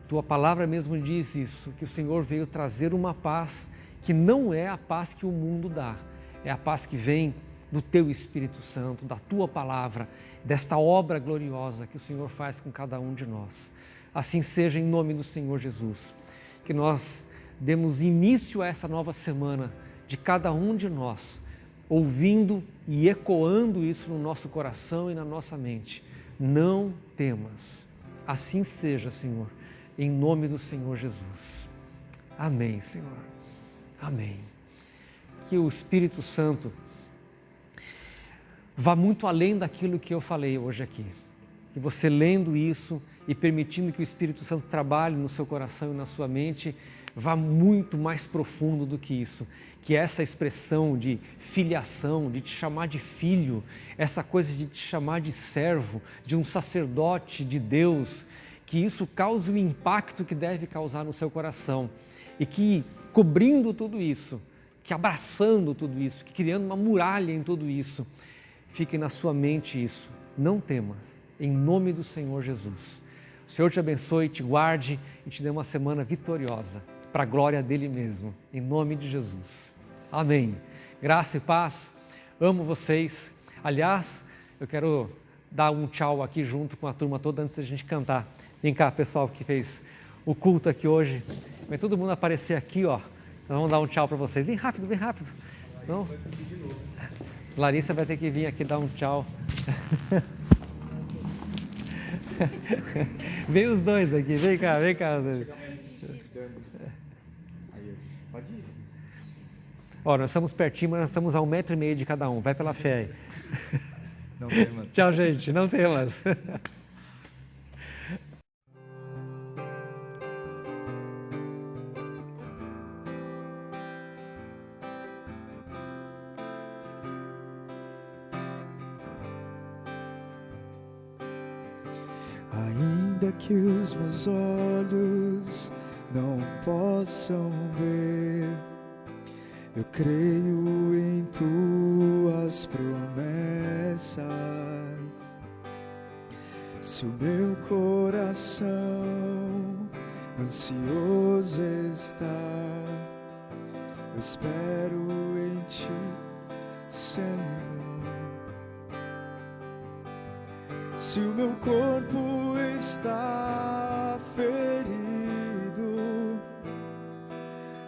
Tua palavra mesmo diz isso, que o Senhor veio trazer uma paz que não é a paz que o mundo dá, é a paz que vem do Teu Espírito Santo, da Tua palavra, desta obra gloriosa que o Senhor faz com cada um de nós. Assim seja em nome do Senhor Jesus, que nós demos início a essa nova semana de cada um de nós, ouvindo e ecoando isso no nosso coração e na nossa mente. Não temas. Assim seja, Senhor, em nome do Senhor Jesus. Amém, Senhor. Amém. Que o Espírito Santo vá muito além daquilo que eu falei hoje aqui. Que você lendo isso e permitindo que o Espírito Santo trabalhe no seu coração e na sua mente, vá muito mais profundo do que isso. Que essa expressão de filiação, de te chamar de filho, essa coisa de te chamar de servo, de um sacerdote de Deus, que isso cause o impacto que deve causar no seu coração. E que cobrindo tudo isso, que abraçando tudo isso, que criando uma muralha em tudo isso, fique na sua mente isso. Não temas, em nome do Senhor Jesus. O Senhor te abençoe, te guarde e te dê uma semana vitoriosa, para a glória dEle mesmo, em nome de Jesus. Amém. Graça e paz, amo vocês. Aliás, eu quero dar um tchau aqui junto com a turma toda antes da gente cantar. Vem cá, pessoal que fez o culto aqui hoje. Vai todo mundo aparecer aqui, ó. Nós vamos dar um tchau para vocês. Bem rápido, bem rápido. Senão, Larissa vai ter que vir aqui dar um tchau. Vem os dois aqui, vem cá, vem cá. Ó, nós estamos pertinho, mas nós estamos a 1,5 m de cada um. Vai pela fé aí. Não tem, mano. Tchau, gente. Não temas. Ainda que os meus olhos não possam ver, eu creio em tuas promessas. Se o meu coração ansioso está, eu espero em ti, Senhor. Se o meu corpo está ferido,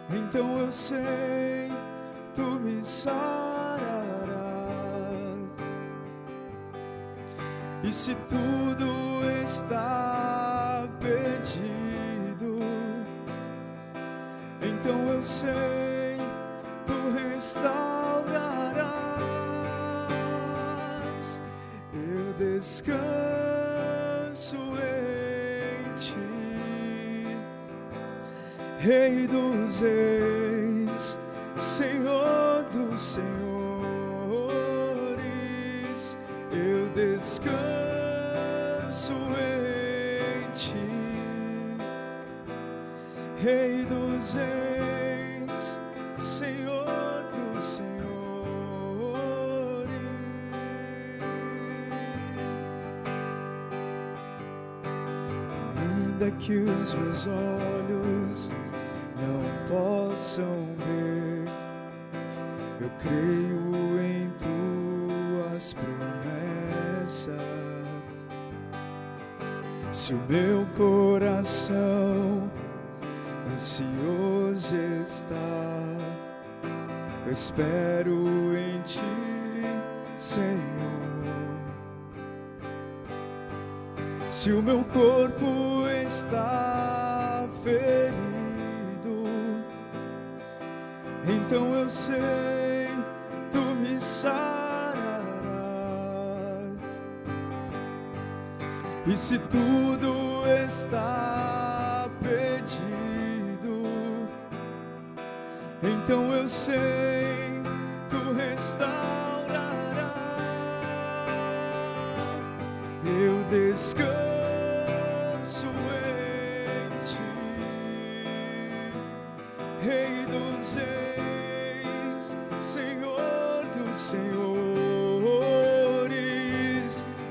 então eu sei, tu me sararás. E se tudo está perdido, então eu sei, tu restaurarás. Eu descanso em ti, Rei dos reis, Senhor dos senhores. Eu descanso em ti, Rei dos reis, Senhor dos senhores. Ainda que os meus olhos não possam ver, eu creio em tuas promessas. Se o meu coração ansioso está, eu espero em ti, Senhor. Se o meu corpo está ferido, então eu sei, tu me sararás. E se tudo está perdido, então eu sei, tu restaurarás. Eu descanso em ti, Rei dos reis, Senhor dos senhores.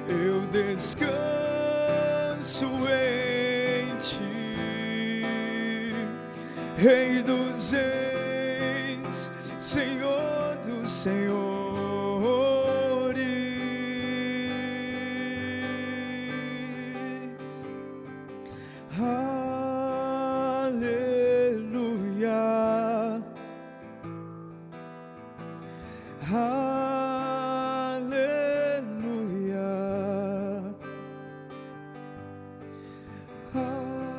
Eu descanso em ti, Rei dos reis, Senhor dos senhores. Aleluia, aleluia, aleluia, aleluia.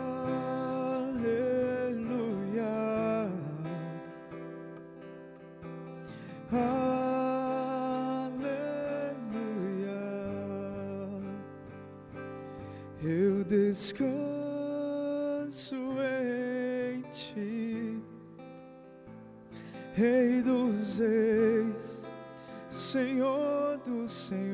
Eu descanso em ti, Rei dos reis, Senhor dos senhores.